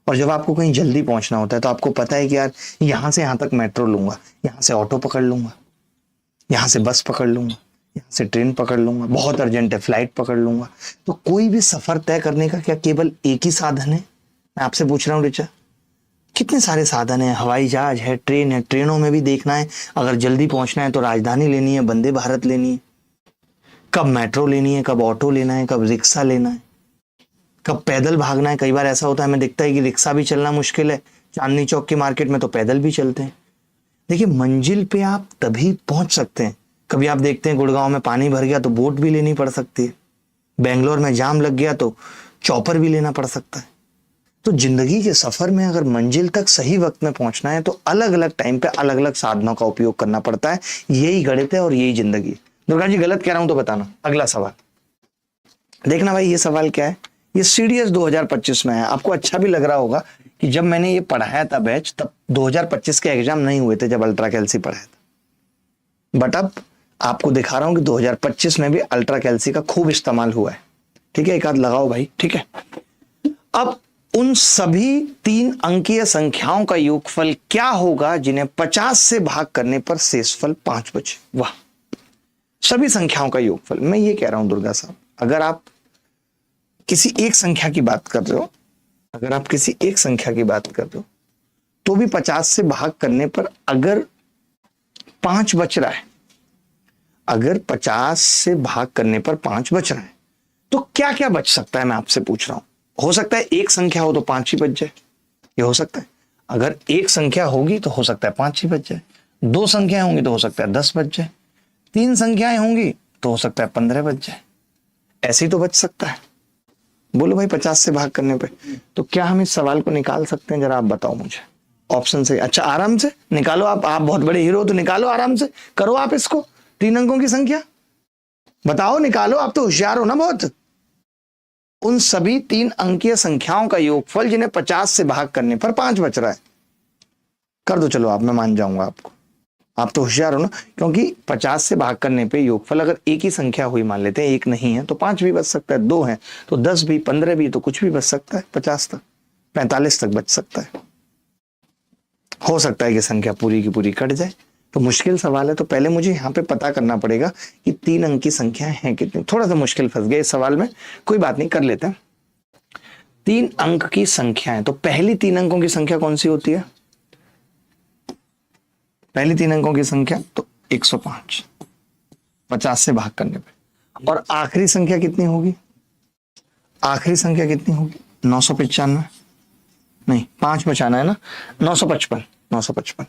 और जब आपको कहीं जल्दी पहुंचना होता है, तो आपको पता है कि यार यहां से यहां तक मेट्रो लूंगा, यहां से ऑटो पकड़ लूंगा, यहां से बस पकड़ लूंगा, यहां से ट्रेन पकड़ लूंगा, बहुत अर्जेंट है फ्लाइट पकड़ लूंगा। तो कोई भी सफर तय करने का क्या केवल एक ही साधन है? मैं आपसे पूछ रहा हूँ रिचा, कितने सारे साधन है, हवाई जहाज है, ट्रेन है, ट्रेनों में भी देखना है, अगर जल्दी पहुंचना है तो राजधानी लेनी है, वंदे भारत लेनी है, कब मेट्रो लेनी है, कब ऑटो लेना है, कब रिक्शा लेना है, कब पैदल भागना है। कई बार ऐसा होता है, हमें दिखता है कि रिक्शा भी चलना मुश्किल है, चांदनी चौक की मार्केट में तो पैदल भी चलते हैं। देखिए मंजिल पे आप तभी पहुंच सकते हैं, कभी आप देखते हैं गुड़गांव में पानी भर गया तो बोट भी लेनी पड़ सकती है, बेंगलोर में जाम लग गया तो चॉपर भी लेना पड़ सकता है। तो जिंदगी के सफर में अगर मंजिल तक सही वक्त में पहुंचना है तो अलग अलग टाइम पे अलग अलग साधनों का उपयोग करना पड़ता है। यही गणित है और यही जिंदगी है। दुर्गा जी गलत कह रहा हूं तो बताना। अगला सवाल देखना भाई, ये सवाल क्या है, ये CDS 2025 में है। आपको अच्छा भी लग रहा होगा कि जब मैंने ये पढ़ाया था बैच, तब 2025 के एग्जाम नहीं हुए थे जब अल्ट्रा कैल्सी पढ़ाया था, बट अब आपको दिखा रहा हूं कि 2025 में भी अल्ट्रा कैल्सी का खूब इस्तेमाल हुआ है। ठीक है, एक आध लगाओ भाई, ठीक है। अब उन सभी 3 अंकीय संख्याओं का योगफल क्या होगा जिन्हें 50 से भाग करने पर शेषफल 5 बचे। वाह, सभी संख्याओं का योगफल। मैं ये कह रहा हूं दुर्गा साहब, अगर आप किसी एक संख्या की बात कर रहे हो, अगर आप किसी एक संख्या की बात कर रहे हो तो भी 50 से भाग करने पर अगर 5 बच रहा है, अगर 50 से भाग करने पर 5 बच रहा है तो क्या क्या बच सकता है, मैं आपसे पूछ रहा हूं। हो सकता है एक संख्या हो तो 5 ही बच जाए, ये हो सकता है। अगर एक संख्या होगी तो हो सकता है 5 ही बच जाए, 2 संख्याएं होंगी तो हो सकता है 10 बच जाए, 3 संख्याएं होंगी तो हो सकता है 15 बच जाए, ऐसे ही तो बच सकता है। बोलो भाई 50 से भाग करने पे, तो क्या हम इस सवाल को निकाल सकते हैं? जरा आप बताओ मुझे ऑप्शन से। अच्छा, आराम से निकालो आप बहुत बड़े हीरो हो तो निकालो, आराम से करो आप इसको। 3 अंकों की संख्या बताओ, निकालो, आप तो होशियार हो ना बहुत। उन सभी 3 अंकीय संख्याओं का योगफल जिन्हें 50 से भाग करने पर 5 बच रहा है, कर दो चलो आप, मैं मान जाऊंगा आपको, आप तो होशियार हो ना। क्योंकि 50 से भाग करने पे योगफल अगर एक ही संख्या हुई, मान लेते हैं एक नहीं है तो 5 भी बच सकता है, 2 है तो 10 भी, 15 भी, तो कुछ भी बच सकता है, 50 तक, 45 तक बच सकता है। हो सकता है कि संख्या पूरी की पूरी कट जाए। तो मुश्किल सवाल है, तो पहले मुझे यहाँ पे पता करना पड़ेगा कि 3 अंक की संख्याएं हैं कितनी। थोड़ा सा मुश्किल फंस गए इस सवाल में, कोई बात नहीं, कर लेते हैं। 3 अंक की संख्याएं, तो पहली 3 अंकों की संख्या कौन सी होती है? पहली 3 अंकों की संख्या तो 105, 50 से भाग करने पे। और आखिरी संख्या कितनी होगी? आखिरी संख्या कितनी होगी? 995, नहीं 5 बचाना है ना, 955, 955।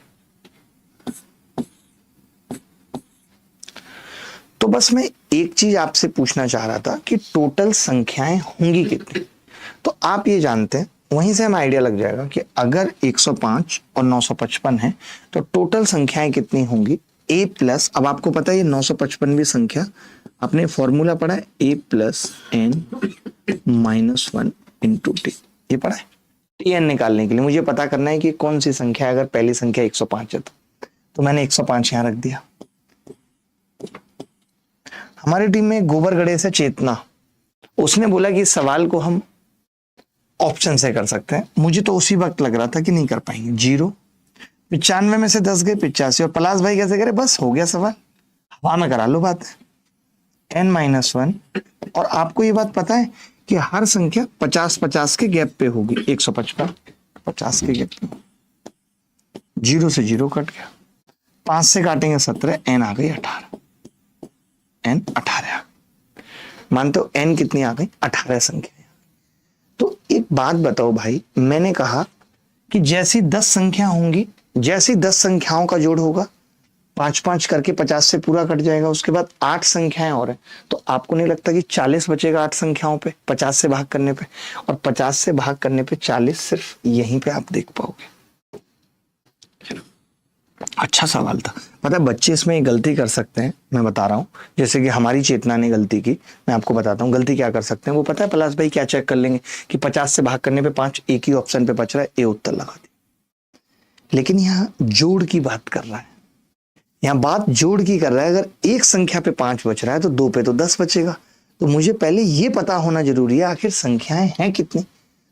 तो बस मैं एक चीज आपसे पूछना चाह रहा था कि टोटल संख्याएं होंगी कितनी। तो आप ये जानते हैं, वहीं से हमें आइडिया लग जाएगा कि अगर 105 और 955 है तो टोटल संख्याएं कितनी होंगी। a प्लस, अब आपको पता है ये 955वीं संख्या, आपने फॉर्मूला पढ़ा है, a plus n minus 1 into T, ये पढ़ा है। tn निकालने के लिए मुझे पता करना है कि कौन सी संख्या, अगर पहली संख्या 105 है तो मैंने 105 यहां रख दिया। हमारी टीम में गोबर गड़े से चेतना, उसने बोला कि इस सवाल को हम ऑप्शन से कर सकते हैं। मुझे तो उसी वक्त लग रहा था कि नहीं कर पाएंगे। 0, 95 में से 10 गए 85, और पलाश भाई कैसे करे, बस हो गया सवाल, हवा में करा लो बात। n-1, और आपको ये बात पता है कि हर संख्या 50-50 के गैप पे होगी। 155 50 के गैप पे, 0 से 0 कट गया, 5 से काटेंगे 17, n आ गई 18, n 18। मानते हो n कितनी आ गई? 18 संख्या। तो एक बात बताओ भाई, मैंने कहा कि जैसी 10 संख्या होंगी, जैसी 10 संख्याओं का जोड़ होगा, 5-5 करके 50 से पूरा कट जाएगा। उसके बाद 8 संख्याएं और हैं, तो आपको नहीं लगता कि 40 बचेगा 8 संख्याओं पे 50 से भाग करने पे? और 50 से भाग करने पे 40 सिर्फ यहीं पे आप देख पाओगे। अच्छा सवाल था। पता है बच्चे इसमें गलती कर सकते हैं, मैं बता रहा हूं, जैसे कि हमारी चेतना ने गलती की। मैं आपको बताता हूं गलती क्या कर सकते हैं। वो पता है पलाश भाई क्या चेक कर लेंगे कि 50 से भाग करने पे 5, एक ही ऑप्शन पे बच रहा है, ए उत्तर लगा दी। लेकिन यहाँ जोड़ की बात कर रहा है, यहाँ बात जोड़ की कर रहा है। अगर एक संख्या पे 5 बच रहा है तो 2 पे तो 10 बचेगा। तो मुझे पहले ये पता होना जरूरी है आखिर संख्याएं हैं कितनी।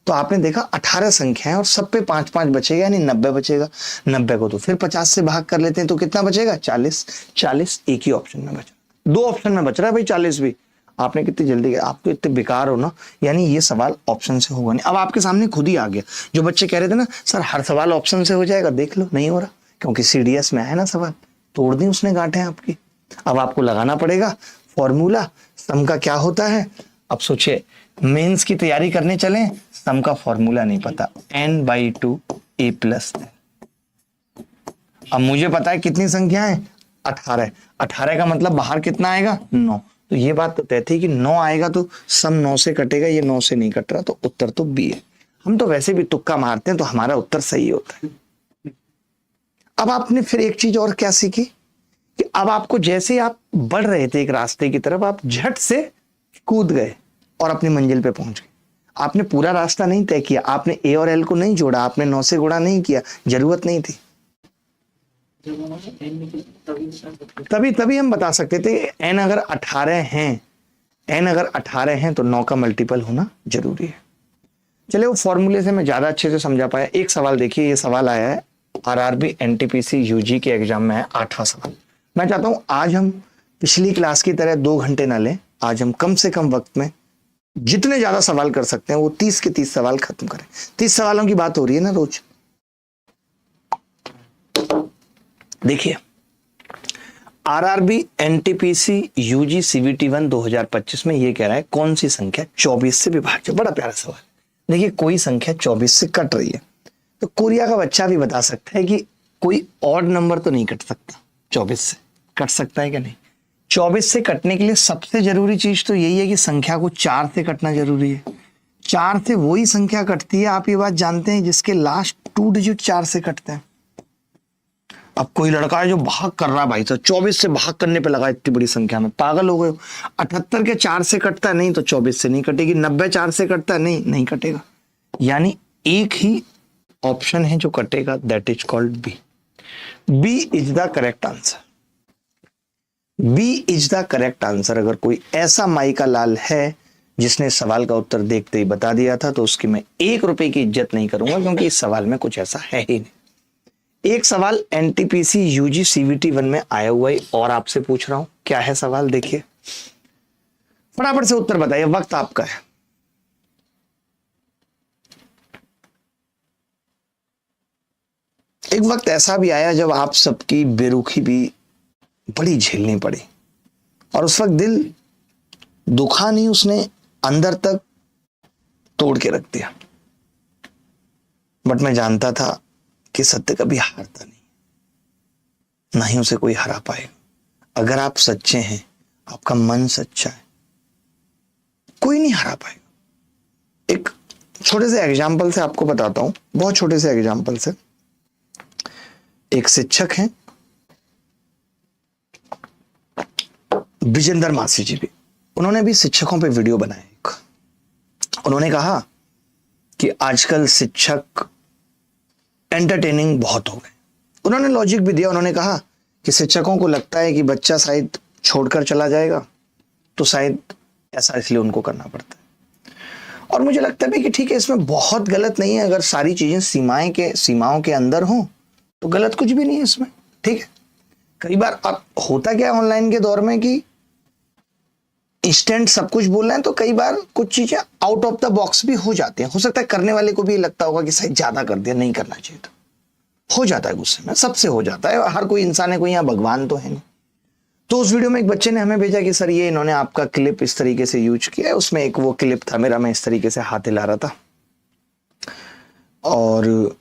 तो आपने देखा 18 संख्याएं और सब पे 5-5 बचेगा, यानी 90 बचेगा। 90 को तो फिर 50 से भाग कर लेते हैं तो कितना बचेगा? 40। 40 एक ही ऑप्शन में बचा, 2 ऑप्शन में बच रहा है भाई 40 भी। आपने कितनी जल्दी, आप तो इतने बेकार हो ना, यानी ये सवाल ऑप्शन से होगा नहीं। अब आपके सामने खुद ही आ गया। जो बच्चे कह रहे थे ना सर हर सवाल ऑप्शन से हो जाएगा, देख लो नहीं हो रहा, क्योंकि सीडीएस में आया ना सवाल, तोड़ दी उसने गांठें आपकी। अब आपको लगाना पड़ेगा फॉर्मूला, सम का क्या होता है। अब सोचिए मेंस की तैयारी करने चले, सम का फॉर्मूला नहीं पता, n/2 a प्लस। अब मुझे पता है कितनी संख्या है, 18। 18 का मतलब बाहर कितना आएगा? 9। तो ये बात तो तय थी कि 9 आएगा तो सम 9 से कटेगा, ये 9 से नहीं कट रहा, तो उत्तर तो बी है। हम तो वैसे भी तुक्का मारते हैं तो हमारा उत्तर सही होता है। अब आपने फिर एक चीज और क्या सीखी कि अब आपको जैसे आप बढ़ रहे थे एक रास्ते की तरफ, आप झट से कूद गए और अपनी मंजिल पे पहुंच गए। आपने पूरा रास्ता नहीं तय किया, आपने ए और एल को नहीं जोड़ा, आपने 9 से गुणा नहीं किया, जरूरत नहीं थी। तभी हम बता सकते थे n अगर 18 हैं, n अगर 18 हैं तो 9 का मल्टीपल होना जरूरी है। चलिए वो फॉर्मूले से मैं ज्यादा अच्छे से समझा पाया। एक सवाल देखिए, ये सवाल आया है आरआरबी एनटीपीसी यूजी के एग्जाम में है, 8वां सवाल। मैं चाहता हूं आज हम पिछली क्लास की तरह 2 घंटे ना लें, आज हम कम से कम वक्त में जितने ज्यादा सवाल कर सकते हैं वो 30 के 30 सवाल खत्म करें। 30 सवालों की बात हो रही है ना रोज। देखिए आरआरबी एनटीपीसी यूजी सीवीटी 1 2025 में ये कह रहा है कौन सी संख्या 24 से विभाज्य। बड़ा प्यारा सवाल। देखिए कोई संख्या 24 से कट रही है, तो कोरिया का बच्चा भी बता सकता है कि कोई ऑड नंबर तो नहीं कट सकता, 24 से कट सकता है क्या? नहीं। 24 से कटने के लिए सबसे जरूरी चीज तो यही है कि संख्या को 4 से कटना जरूरी है। 4 से वही संख्या कटती है, आप ये बात जानते हैं, जिसके लास्ट 2 डिजिट 4 से कटते हैं। अब कोई लड़का है जो भाग कर रहा है भाई, तो 24 से भाग करने पे लगा इतनी बड़ी संख्या में, पागल हो गए। 78 के 4 से कटता है, नहीं तो 24 से नहीं कटेगी। 90 4 से कटता है, नहीं कटेगा। यानी एक ही ऑप्शन है जो कटेगा, that is called B. B is the correct answer. B is the correct answer. अगर कोई ऐसा माई का लाल है जिसने सवाल का उत्तर देखते ही बता दिया था, तो उसकी मैं 1 रुपए की इज्जत नहीं करूंगा, क्योंकि इस सवाल में कुछ ऐसा है ही नहीं। एक सवाल एनटीपीसी यूजी सीवीटी 1 में आया हुआ है और आपसे पूछ रहा हूं, क्या है सवाल? देखिए फटाफट से उत्तर बताइए, वक्त आपका है। एक वक्त ऐसा भी आया जब आप सबकी बेरुखी भी बड़ी झेलनी पड़ी, और उस वक्त दिल दुखा नहीं, उसने अंदर तक तोड़ के रख दिया। बट मैं जानता था कि सत्य कभी हारता नहीं, ना ही उसे कोई हरा पाएगा। अगर आप सच्चे हैं, आपका मन सच्चा है, कोई नहीं हरा पाएगा। एक छोटे से एग्जाम्पल से आपको बताता हूं, बहुत छोटे से एग्जाम्पल से। एक शिक्षक हैं विजेंद्र मासी जी भी, उन्होंने भी शिक्षकों पे वीडियो बनाया। उन्होंने कहा कि आजकल शिक्षक एंटरटेनिंग बहुत हो गए। उन्होंने लॉजिक भी दिया। उन्होंने कहा कि शिक्षकों को लगता है कि बच्चा शायद छोड़कर चला जाएगा, तो शायद ऐसा इसलिए उनको करना पड़ता है। और मुझे लगता है कि ठीक है, इसमें बहुत गलत नहीं है। अगर सारी चीजें सीमाओं के अंदर हों तो गलत कुछ भी नहीं है इसमें, ठीक है। कई बार अब होता क्या है ऑनलाइन के दौर में कि इंस्टेंट सब कुछ बोल रहे हैं, तो कई बार कुछ चीजें आउट ऑफ द बॉक्स भी हो जाती हैं। हो सकता है करने वाले को भी लगता होगा कि शायद ज्यादा कर दिया, नहीं करना चाहिए था। हो जाता है गुस्से में, सबसे हो जाता है, हर कोई इंसान है, कोई यहाँ भगवान तो है नहीं। तो उस वीडियो में एक बच्चे ने हमें भेजा कि सर ये इन्होंने आपका क्लिप इस तरीके से यूज किया है। उसमें एक वो क्लिप था मेरा, मैं इस तरीके से हाथ हिला रहा था और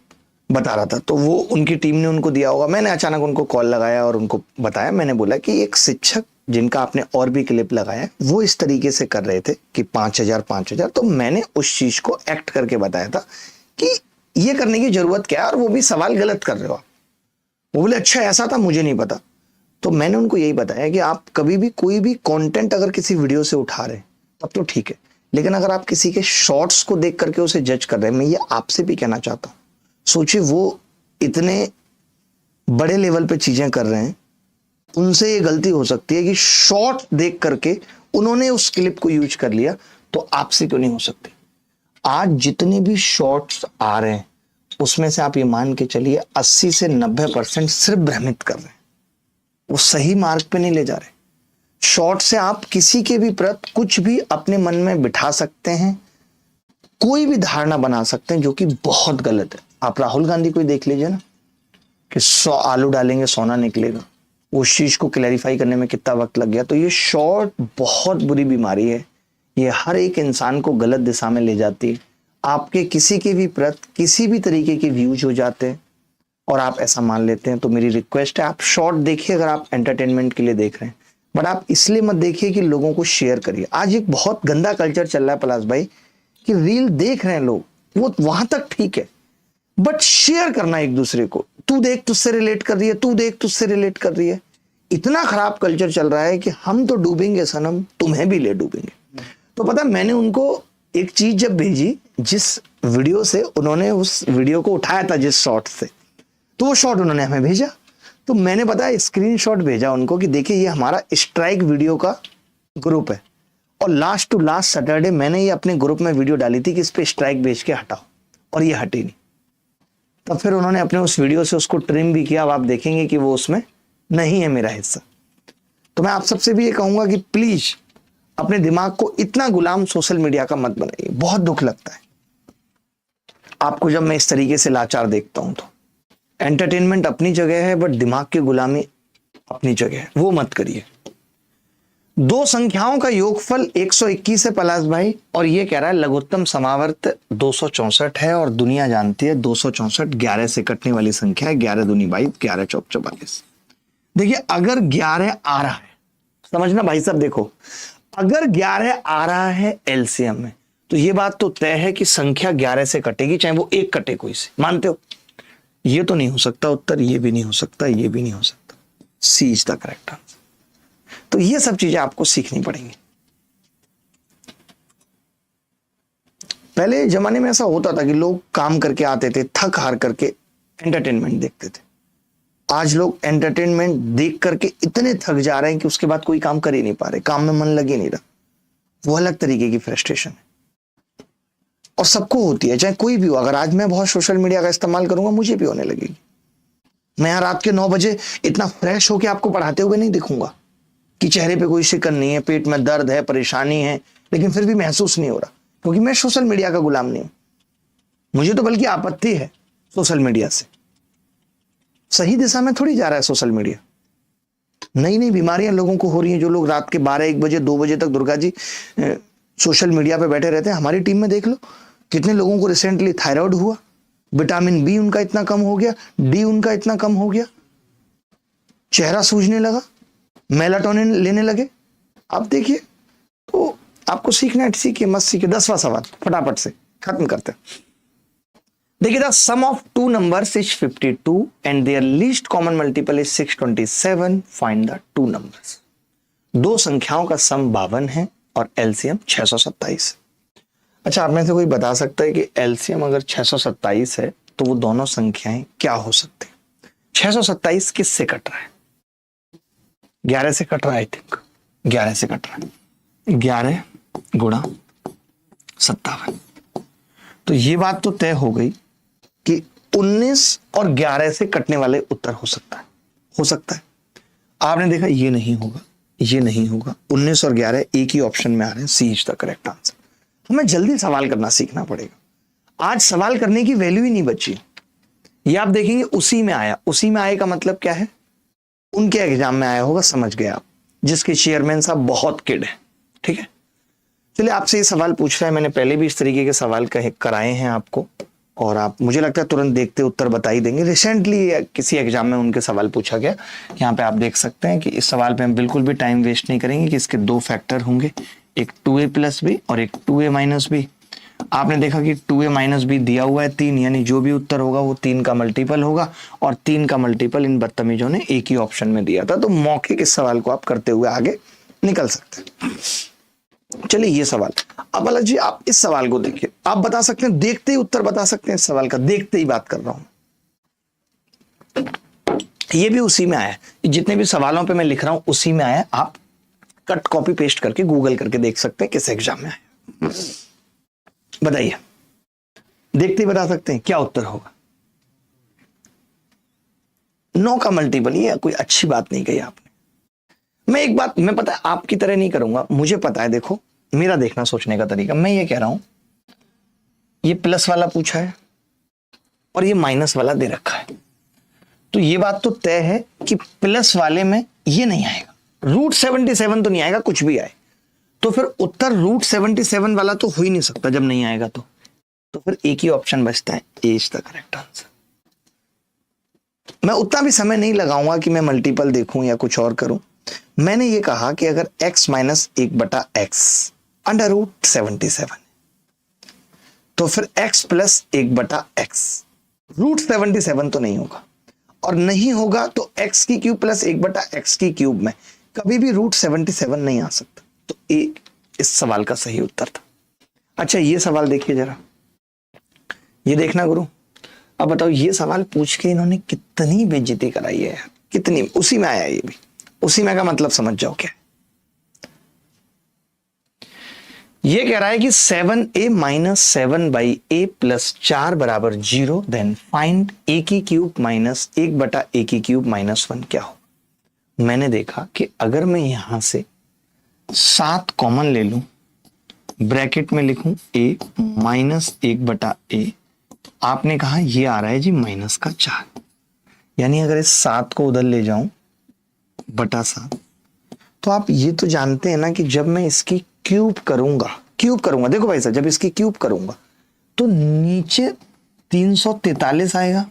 बता रहा था, तो वो उनकी टीम ने उनको दिया होगा। मैंने अचानक उनको कॉल लगाया और उनको बताया। मैंने बोला कि एक शिक्षक जिनका आपने और भी क्लिप लगाया, वो इस तरीके से कर रहे थे कि 5,000। तो मैंने उस चीज को एक्ट करके बताया था कि ये करने की जरूरत क्या है, और वो भी सवाल गलत कर रहे हो आप। वो बोले अच्छा ऐसा था, मुझे नहीं पता। तो मैंने उनको यही बताया कि आप कभी भी कोई भी कंटेंट अगर किसी वीडियो से उठा रहे हैं तब तो ठीक है, लेकिन अगर आप किसी के शॉर्ट्स को देख करके उसे जज कर रहे हैं, मैं ये आपसे भी कहना चाहता हूं, सोचिए वो इतने बड़े लेवल पे चीजें कर रहे हैं, उनसे ये गलती हो सकती है कि शॉर्ट देख करके उन्होंने उस क्लिप को यूज कर लिया, तो आपसे क्यों नहीं हो सकती? आज जितने भी शॉर्ट्स आ रहे हैं उसमें से आप ये मान के चलिए 80 से 90% सिर्फ भ्रमित कर रहे हैं, वो सही मार्ग पे नहीं ले जा रहे। शॉर्ट से आप किसी के भी प्रति कुछ भी अपने मन में बिठा सकते हैं, कोई भी धारणा बना सकते हैं, जो कि बहुत गलत है। आप राहुल गांधी को देख लीजिए ना, कि 100 आलू डालेंगे सोना निकलेगा, उस चीज को क्लैरिफाई करने में कितना वक्त लग गया। तो ये शॉर्ट बहुत बुरी बीमारी है, ये हर एक इंसान को गलत दिशा में ले जाती है। आपके किसी के भी प्रति किसी भी तरीके के व्यूज हो जाते हैं और आप ऐसा मान लेते हैं। तो मेरी रिक्वेस्ट है, आप शॉर्ट देखिए अगर आप एंटरटेनमेंट के लिए देख रहे हैं, बट आप इसलिए मत देखिए कि लोगों को शेयर करिए। आज एक बहुत गंदा कल्चर चल रहा है पलाश भाई, कि रील देख रहे हैं लोग, वो वहां तक ठीक है, बट शेयर करना एक दूसरे को, तू देख तुझसे रिलेट कर रही है, तू देख तुझसे रिलेट कर रही है। इतना खराब कल्चर चल रहा है कि हम तो डूबेंगे सनम, तुम्हें भी ले डूबेंगे। तो पता मैंने उनको एक चीज जब भेजी, जिस वीडियो से उन्होंने उस वीडियो को उठाया था, जिस शॉट से, तो वो शॉट उन्होंने हमें भेजा। तो मैंने पता स्क्रीनशॉट भेजा उनको कि देखिए ये हमारा स्ट्राइक वीडियो का ग्रुप है, और लास्ट टू लास्ट सैटरडे मैंने ये अपने ग्रुप में वीडियो डाली थी कि इस पे स्ट्राइक भेज के हटाओ, और ये हटी नहीं। तब फिर उन्होंने अपने उस वीडियो से उसको ट्रिम भी किया। अब आप देखेंगे कि वो उसमें नहीं है मेरा हिस्सा। तो मैं आप सबसे भी ये कहूंगा कि प्लीज अपने दिमाग को इतना गुलाम सोशल मीडिया का मत बनाइए। बहुत दुख लगता है आपको जब मैं इस तरीके से लाचार देखता हूं। तो एंटरटेनमेंट अपनी जगह है, बट दिमाग की गुलामी अपनी जगह है, वो मत करिए। दो संख्याओं का योगफल 121 है पलाश भाई, और ये कह रहा है लघुत्तम समावर्त 264 है, और दुनिया जानती है 264 11 से कटने वाली संख्या है। 11 दूनी 22, 11 चौक 44। देखिए अगर 11 आ रहा है, समझना भाई साहब, देखो अगर 11 आ रहा है एलसीएम में, तो ये बात तो तय है कि संख्या 11 से कटेगी, चाहे वो एक कटे कोई से। मानते हो? ये तो नहीं हो सकता उत्तर, ये भी नहीं हो सकता, ये भी नहीं हो सकता। सी इज द करेक्ट आंसर। तो ये सब चीजें आपको सीखनी पड़ेंगी। पहले जमाने में ऐसा होता था कि लोग काम करके आते थे, थक हार करके एंटरटेनमेंट देखते थे। आज लोग एंटरटेनमेंट देख करके इतने थक जा रहे हैं कि उसके बाद कोई काम कर ही नहीं पा रहे, काम में मन लगे नहीं रहा। वो अलग तरीके की फ्रस्ट्रेशन है, और सबको होती है, चाहे कोई भी हो। अगर आज मैं बहुत सोशल मीडिया का इस्तेमाल करूंगा, मुझे भी होने लगेगी। मैं यहाँ रात के 9 बजे इतना फ्रेश होकर आपको पढ़ाते हुए नहीं दिखूंगा कि चेहरे पे कोई शिकन नहीं है, पेट में दर्द है, परेशानी है, लेकिन फिर भी महसूस नहीं हो रहा, क्योंकि मैं सोशल मीडिया का गुलाम नहीं हूं। मुझे तो बल्कि आपत्ति है सोशल मीडिया से। सही दिशा में थोड़ी जा रहा है सोशल मीडिया। नई नई बीमारियां लोगों को हो रही हैं। जो लोग रात के 12, 1 बजे, 2 बजे तक दुर्गा जी सोशल मीडिया पे बैठे रहते हैं, हमारी टीम में देख लो कितने लोगों को रिसेंटली थायराइड हुआ, विटामिन बी उनका इतना कम हो गया, डी उनका इतना कम हो गया, चेहरा सूजने लगा, मेलाटोनिन लेने लगे। आप देखिए, तो आपको सीखना है, सीखिए मत सीखिए। 10वां सवाल फटाफट से खत्म करते हैं। देखिए, the sum of two numbers is 52 and their least common multiple is 627। Find the two numbers. दो संख्याओं का सम 52 है और एलसीएम 627। अच्छा, आप में से कोई बता सकता है कि एलसीएम अगर 627 है तो वो दोनों संख्याएं क्या हो सकती हैं? 627 किससे कट रहा है? 11 से कट रहा है। आई थिंक 11 से कट रहा है। 11 गुणा 57। तो ये बात तो तय हो गई कि 19 और 11 से कटने वाले उत्तर हो सकता है। हो सकता है। आपने देखा ये नहीं होगा, ये नहीं होगा। 19 और 11 एक ही ऑप्शन में आ रहे हैं। सी इज द करेक्ट आंसर। हमें जल्दी सवाल करना सीखना पड़ेगा। आज सवाल करने की वैल्यू ही नहीं बची। ये आप देखेंगे उसी में आया। उसी में आए का मतलब क्या है? उनके एग्जाम में आया होगा, समझ गए आप, जिसके चेयरमैन साहब बहुत किड है। ठीक है, चलिए आपसे ये सवाल पूछ रहा है। मैंने पहले भी इस तरीके के सवाल कराए हैं आपको, और आप मुझे लगता है तुरंत देखते उत्तर बता ही देंगे। रिसेंटली किसी एग्जाम में उनके सवाल पूछा गया। यहाँ पे आप देख सकते हैं कि इस सवाल पे हम बिल्कुल भी टाइम वेस्ट नहीं करेंगे कि इसके दो फैक्टर होंगे, एक 2a + b और एक 2a - b। आपने देखा कि 2a - b दिया हुआ है 3, यानी जो भी उत्तर होगा वो 3 का मल्टीपल होगा, और 3 का मल्टीपल इन बदतमीजों ने एक ही ऑप्शन में दिया था। तो मौके के सवाल को आप करते हुए आगे निकल सकते हैं। चलिए ये सवाल, अब अलग जी आप इस सवाल को देखिए। आप बता सकते हैं, देखते ही उत्तर बता सकते हैं इस सवाल का, देखते ही बात कर रहा हूं। ये भी उसी में आया है, जितने भी सवालों पे मैं लिख रहा हूं उसी में आया है। आप कट कॉपी पेस्ट करके गूगल करके देख सकते हैं किस एग्जाम में आया। बताइए, देखते ही बता सकते हैं क्या उत्तर होगा? 9 का मल्टीपल। ये कोई अच्छी बात नहीं कही आपने। मैं एक बात, मैं पता है आपकी तरह नहीं करूंगा, मुझे पता है। देखो मेरा देखना सोचने का तरीका, मैं ये कह रहा हूं, ये प्लस वाला पूछा है और ये माइनस वाला दे रखा है, तो ये बात तो तय है कि प्लस वाले में ये नहीं आएगा। √77 तो नहीं आएगा, कुछ भी आए तो फिर उत्तर √77 वाला तो हो ही नहीं सकता जब नहीं आएगा। तो फिर एक ही ऑप्शन बचता है, ए इज द करेक्ट आंसर। मैं उतना भी समय नहीं लगाऊंगा कि मैं मल्टीपल देखूं या कुछ और करूं। मैंने ये कहा कि अगर x - 1/x √77 तो फिर x + 1/x। √77 तो नहीं होगा, और नहीं होगा तो x³ + 1/x³ में कभी भी √77 नहीं आ सकता। तो ए इस सवाल का सही उत्तर था। अच्छा, ये सवाल देखिए जरा, ये देखना गुरु। अब बताओ, ये सवाल पूछ के इन्होंने कितनी बेइज्जती कराई है, कितनी। उसी में आया, ये भी उसी में का मतलब समझ जाओ क्या। ये कह रहा है कि 7a माइनस 7/a प्लस 4 बराबर 0, देन फाइंड a की क्यूब माइनस 1/a की क्यूब माइनस 1 क्या हो। मैंने देखा कि अगर मैं यहां से 7 कॉमन ले लूं, ब्रैकेट में लिखूं a माइनस 1/a, आपने कहा ये आ रहा है जी माइनस का 4, यानी अगर इस 7 को उधर ले जाऊं बटा 7, तो आप ये तो जानते हैं ना कि जब मैं इसकी क्यूब करूंगा, देखो भाई साहब, जब इसकी क्यूब करूंगा तो नीचे 343 आएगा,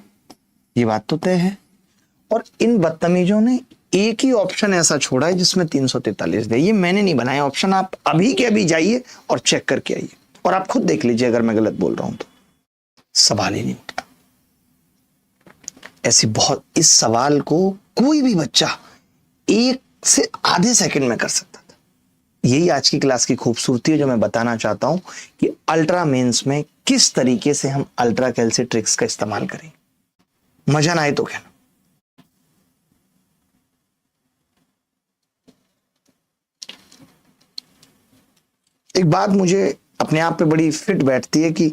ये बात तो तय है। और इन बदतमीजों ने एक ही ऑप्शन ऐसा छोड़ा है जिसमें 343 दे, ये मैंने नहीं बनाया ऑप्शन, आप अभी के अभी जाइए और चेक करके आइए और आप खुद देख लीजिए अगर मैं गलत बोल रहा हूं तो। सवाल ही नहीं उठता ऐसी बहुत, इस सवाल को कोई भी बच्चा 1 से आधे सेकंड में कर सकता था। यही आज की क्लास की खूबसूरती है जो मैं बताना चाहता हूं कि अल्ट्रा मेंस में किस तरीके से हम अल्ट्रा कैलसी ट्रिक्स का इस्तेमाल करें। मजा ना आए तो कहना। एक बात मुझे अपने आप पे बड़ी फिट बैठती है कि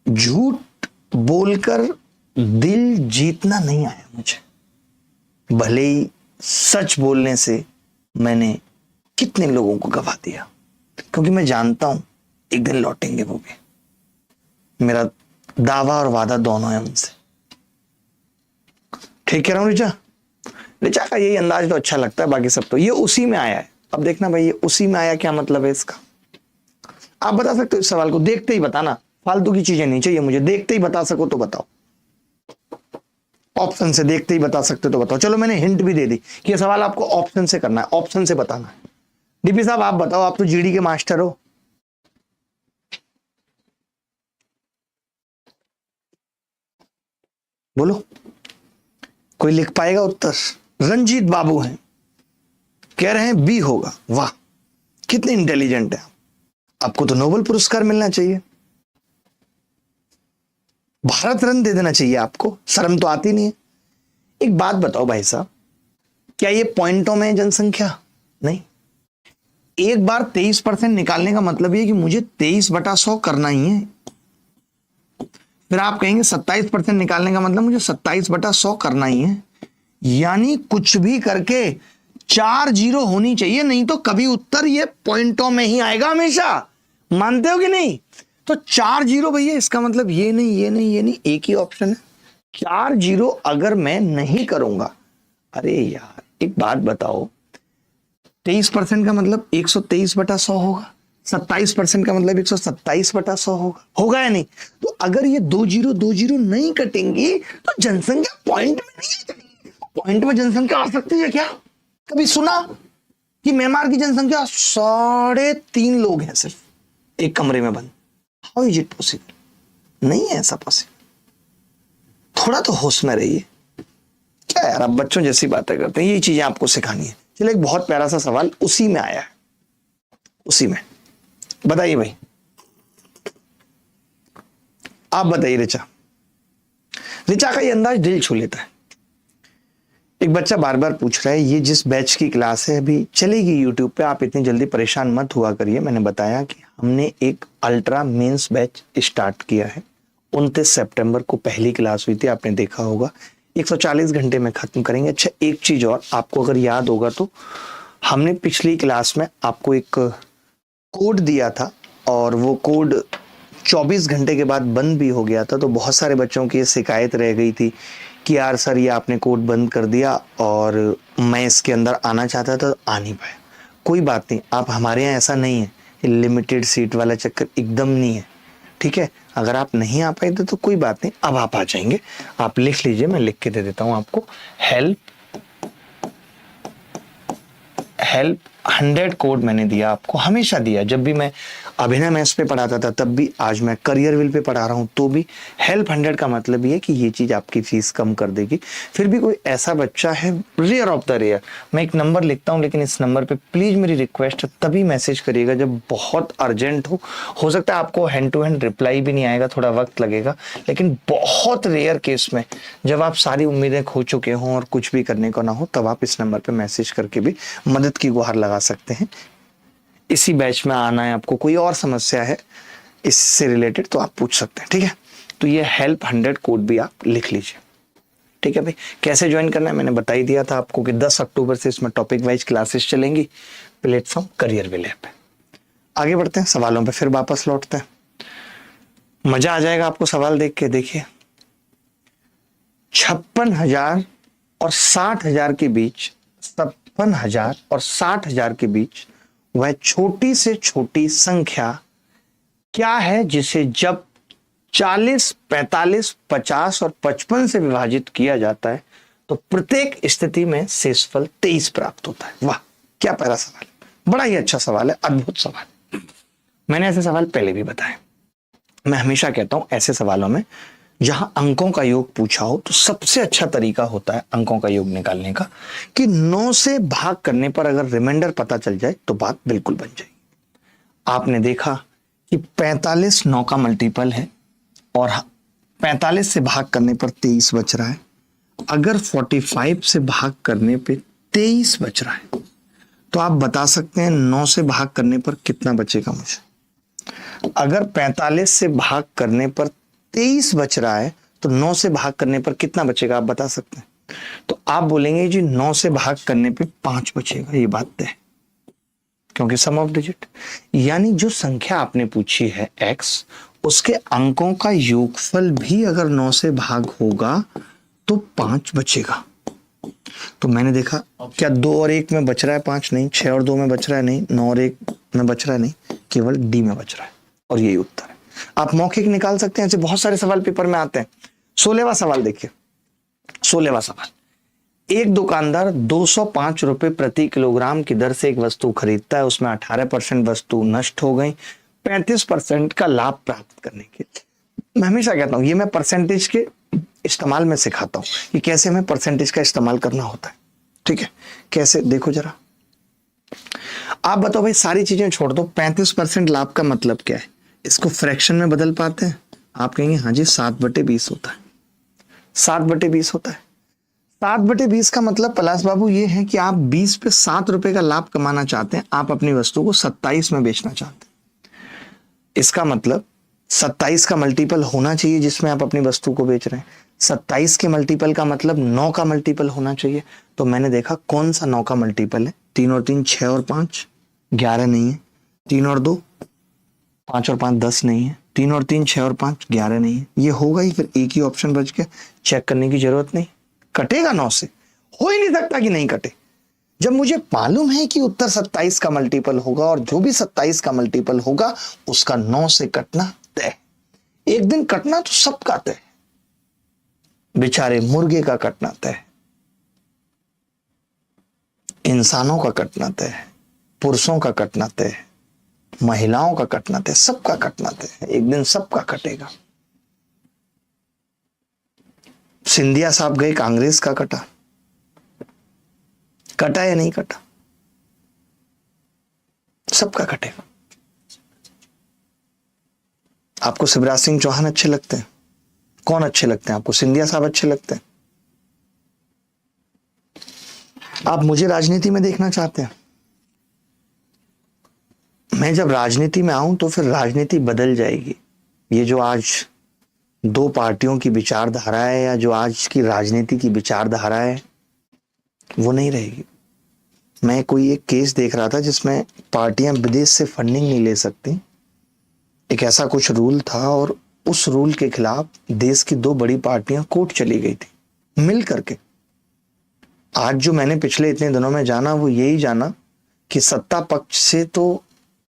झूठ बोलकर दिल जीतना नहीं आया मुझे, भले ही सच बोलने से मैंने कितने लोगों को गवा दिया, क्योंकि मैं जानता हूं एक दिन लौटेंगे वो भी। मेरा दावा और वादा दोनों है उनसे। ठीक कह रहा हूं ऋचा? ऋचा का यही अंदाज तो अच्छा लगता है, बाकी सब तो ये उसी में आया है। अब देखना भाई, ये उसी में आया क्या मतलब है इसका? आप बता सकते हो इस सवाल को, देखते ही बताना, फालतू की चीजें नहीं चाहिए मुझे, देखते ही बता सको तो बताओ, ऑप्शन से देखते ही बता सकते तो बताओ। चलो मैंने हिंट भी दे दी कि यह सवाल आपको ऑप्शन से करना है, ऑप्शन से बताना है। डीपी साहब आप बताओ, आप तो जीडी के मास्टर हो, बोलो कोई लिख पाएगा उत्तर? रंजीत बाबू हैं, कह रहे हैं बी होगा। वाह कितने इंटेलिजेंट है, आपको तो नोबेल पुरस्कार मिलना चाहिए, भारत रत्न दे देना चाहिए आपको, शर्म तो आती नहीं है। एक बात बताओ भाई साहब, क्या ये पॉइंटों में जनसंख्या? नहीं। एक बार 23% निकालने का मतलब ये कि मुझे 23/100 करना ही है। फिर आप कहेंगे 27% निकालने का मतलब मुझे 27/100 करना ही है, यानी कुछ भी करके 4 जीरो होनी चाहिए, नहीं तो कभी उत्तर ये पॉइंटों में ही आएगा हमेशा। मानते हो कि नहीं? तो 4 जीरो भैया, इसका मतलब ये नहीं, ये नहीं, ये नहीं, एक ही ऑप्शन है 4 जीरो। अगर मैं नहीं करूंगा, अरे यार एक बात बताओ, 23% का मतलब 123/100 होगा, 27% का मतलब 127/100 होगा या नहीं? तो अगर ये 2 जीरो नहीं कटेंगी तो जनसंख्या पॉइंट में नहीं आ जाएगी। पॉइंट में जनसंख्या आ सकती है क्या? कभी सुना कि म्यांमार की जनसंख्या 3.5 लोग हैं सिर्फ एक कमरे में बंद? How is it possible? नहीं है ऐसा पॉसिबल। थोड़ा तो होश में रहिए। क्या यार, आप बच्चों जैसी बातें करते हैं, यही चीजें आपको सिखानी है। चलिए एक बहुत प्यारा सा सवाल उसी में आया है, उसी में बताइए भाई, आप बताइए। ऋचा का ये अंदाज दिल छू लेता है। एक बच्चा बार बार पूछ रहा है, ये जिस बैच की क्लास है अभी चलेगी यूट्यूब पे, आप इतनी जल्दी परेशान मत हुआ करिए। मैंने बताया कि हमने एक अल्ट्रा मेंस बैच स्टार्ट किया है। 29 सितंबर को पहली क्लास हुई थी, आपने देखा होगा। 140 घंटे में खत्म करेंगे। अच्छा एक चीज और, आपको अगर याद होगा तो हमने पिछली क्लास में आपको एक कोड दिया था और वो कोड 24 घंटे के बाद बंद भी हो गया था। तो बहुत सारे बच्चों की शिकायत रह गई थी कि यार सर ये आपने कोड बंद कर दिया और मैं इसके अंदर आना चाहता था, आ नहीं पाया। कोई बात नहीं, आप हमारे यहाँ ऐसा नहीं है, लिमिटेड सीट वाला चक्कर एकदम नहीं है, ठीक है। अगर आप नहीं आ पाए तो कोई बात नहीं, अब आप आ जाएंगे। आप लिख लीजिए, मैं लिख के दे देता हूं आपको। हेल्प 100 कोड मैंने दिया आपको, हमेशा दिया। जब भी मैं अभिनय मैथ्स पे पढ़ाता था तब भी, आज मैं करियर विल पे पढ़ा रहा हूं तो भी। हेल्प 100 का मतलब ये कि ये चीज आपकी फीस कम कर देगी। फिर भी कोई ऐसा बच्चा है, रेयर ऑफ द रेयर, मैं एक नंबर लिखता हूं, लेकिन इस नंबर पे प्लीज मेरी रिक्वेस्ट है तभी मैसेज करिएगा जब बहुत अर्जेंट हो सकता है आपको हैंड टू हैंड रिप्लाई भी नहीं आएगा, थोड़ा वक्त लगेगा, लेकिन बहुत रेयर केस में जब आप सारी उम्मीदें खो चुके हों और कुछ भी करने को ना हो, तब आप इस नंबर पे मैसेज करके भी मदद की गुहार लगा सकते हैं। इसी बैच में आना है आपको, कोई और समस्या है इससे रिलेटेड तो आप पूछ सकते हैं, ठीक है। तो ये हेल्प 100 कोड भी आप लिख लीजिए, ठीक है भाई। कैसे ज्वाइन करना है मैंने बता ही दिया था आपको कि 10 अक्टूबर से इसमें टॉपिक वाइज क्लासेस चलेंगी, प्लेटफॉर्म करियर विले पे। आगे बढ़ते हैं, सवालों पे फिर वापस लौटते हैं। मजा आ जाएगा आपको सवाल देख के। देखिए 56,000 और 60,000 के बीच, 56,000 और 60,000 के बीच वह छोटी से छोटी संख्या क्या है जिसे जब 40, 45, 50 और 55 से विभाजित किया जाता है तो प्रत्येक स्थिति में शेषफल 23 प्राप्त होता है। वाह क्या प्यारा सवाल है, बड़ा ही अच्छा सवाल है, अद्भुत सवाल। मैंने ऐसे सवाल पहले भी बताए। मैं हमेशा कहता हूं ऐसे सवालों में जहां अंकों का योग पूछा हो तो सबसे अच्छा तरीका होता है अंकों का योग निकालने का कि 9 से भाग करने पर अगर रिमाइंडर पता चल जाए तो बात बिल्कुल बन जाएगी। आपने देखा कि 45 9 का मल्टीपल है और 45 से भाग करने पर 23 बच रहा है। अगर 45 से भाग करने पे 23 बच रहा है तो आप बता सकते हैं 9 से भाग करने पर कितना बचेगा मुझे। अगर 45 से भाग करने पर 23 बच रहा है तो 9 से भाग करने पर कितना बचेगा आप बता सकते हैं। तो आप बोलेंगे जी 9 से भाग करने पे 5 बचेगा, ये बात तय है क्योंकि सम ऑफ डिजिट, यानी जो संख्या आपने पूछी है x, उसके अंकों का योगफल भी अगर 9 से भाग होगा तो 5 बचेगा। तो मैंने देखा क्या 2 और 1 में बच रहा है 5, नहीं। 6 और 2 में बच रहा है, नहीं। 9 और 1 में बच रहा है, नहीं। केवल डी में बच रहा है और यही उत्तर है। आप मौखिक निकाल सकते हैं, ऐसे बहुत सारे सवाल पेपर में आते हैं। 16वां सवाल देखिए, 16वां सवाल। एक दुकानदार 205 रुपए प्रति किलोग्राम की दर से एक वस्तु खरीदता है, उसमें 18% वस्तु नष्ट हो गई, 35% का लाभ प्राप्त करने के लिए। मैं हमेशा कहता हूं ये मैं परसेंटेज के इस्तेमाल में सिखाता हूं कि कैसे हमें परसेंटेज का इस्तेमाल करना होता है, ठीक है। कैसे देखो जरा, आप बताओ भाई, सारी चीजें छोड़ दो, 35% लाभ का मतलब क्या है? इसको फ्रैक्शन में बदल पाते हैं? आप कहेंगे हाँ जी 7/20 होता है। 7/20 होता है। 7/20 का मतलब पलाश बाबू ये है कि आप 20 पे 7 रुपए का लाभ कमाना चाहते हैं, आप अपनी वस्तु को 27 में बेचना चाहते हैं। इसका मतलब 27 का मल्टीपल होना चाहिए जिसमें आप अपनी वस्तु को बेच रहे हैं। 27 के मल्टीपल का मतलब 9 का मल्टीपल होना चाहिए। तो मैंने देखा कौन सा 9 का मल्टीपल है। 3 और 3 6 और 5 11 नहीं है। 3 और 2 5 और 5 10 नहीं है। 3 और 3 6 और 5 11 नहीं है। ये होगा ही, फिर एक ही ऑप्शन बच गया, चेक करने की जरूरत नहीं। कटेगा 9 से, हो ही नहीं सकता कि नहीं कटे। जब मुझे मालूम है कि उत्तर 27 का मल्टीपल होगा और जो भी 27 का मल्टीपल होगा उसका 9 से कटना तय। एक दिन कटना तो सबका तय, बेचारे मुर्गे का कटना तय, इंसानों का कटना तय, पुरुषों का कटना तय, महिलाओं का कटना तय, सबका कटना तय है। एक दिन सबका कटेगा। सिंधिया साहब गए, कांग्रेस का कटा, कटा या नहीं कटा? सबका कटेगा। आपको शिवराज सिंह चौहान अच्छे लगते हैं? कौन अच्छे लगते हैं आपको? सिंधिया साहब अच्छे लगते हैं? आप मुझे राजनीति में देखना चाहते हैं? मैं जब राजनीति में आऊं तो फिर राजनीति बदल जाएगी। ये जो आज 2 पार्टियों की विचारधारा है या जो आज की राजनीति की विचारधारा है वो नहीं रहेगी। मैं कोई एक केस देख रहा था जिसमें पार्टियां विदेश से फंडिंग नहीं ले सकती, एक ऐसा कुछ रूल था और उस रूल के खिलाफ देश की 2 बड़ी पार्टियां कोर्ट चली गई थी मिल करके। आज जो मैंने पिछले इतने दिनों में जाना वो यही जाना कि सत्ता पक्ष से तो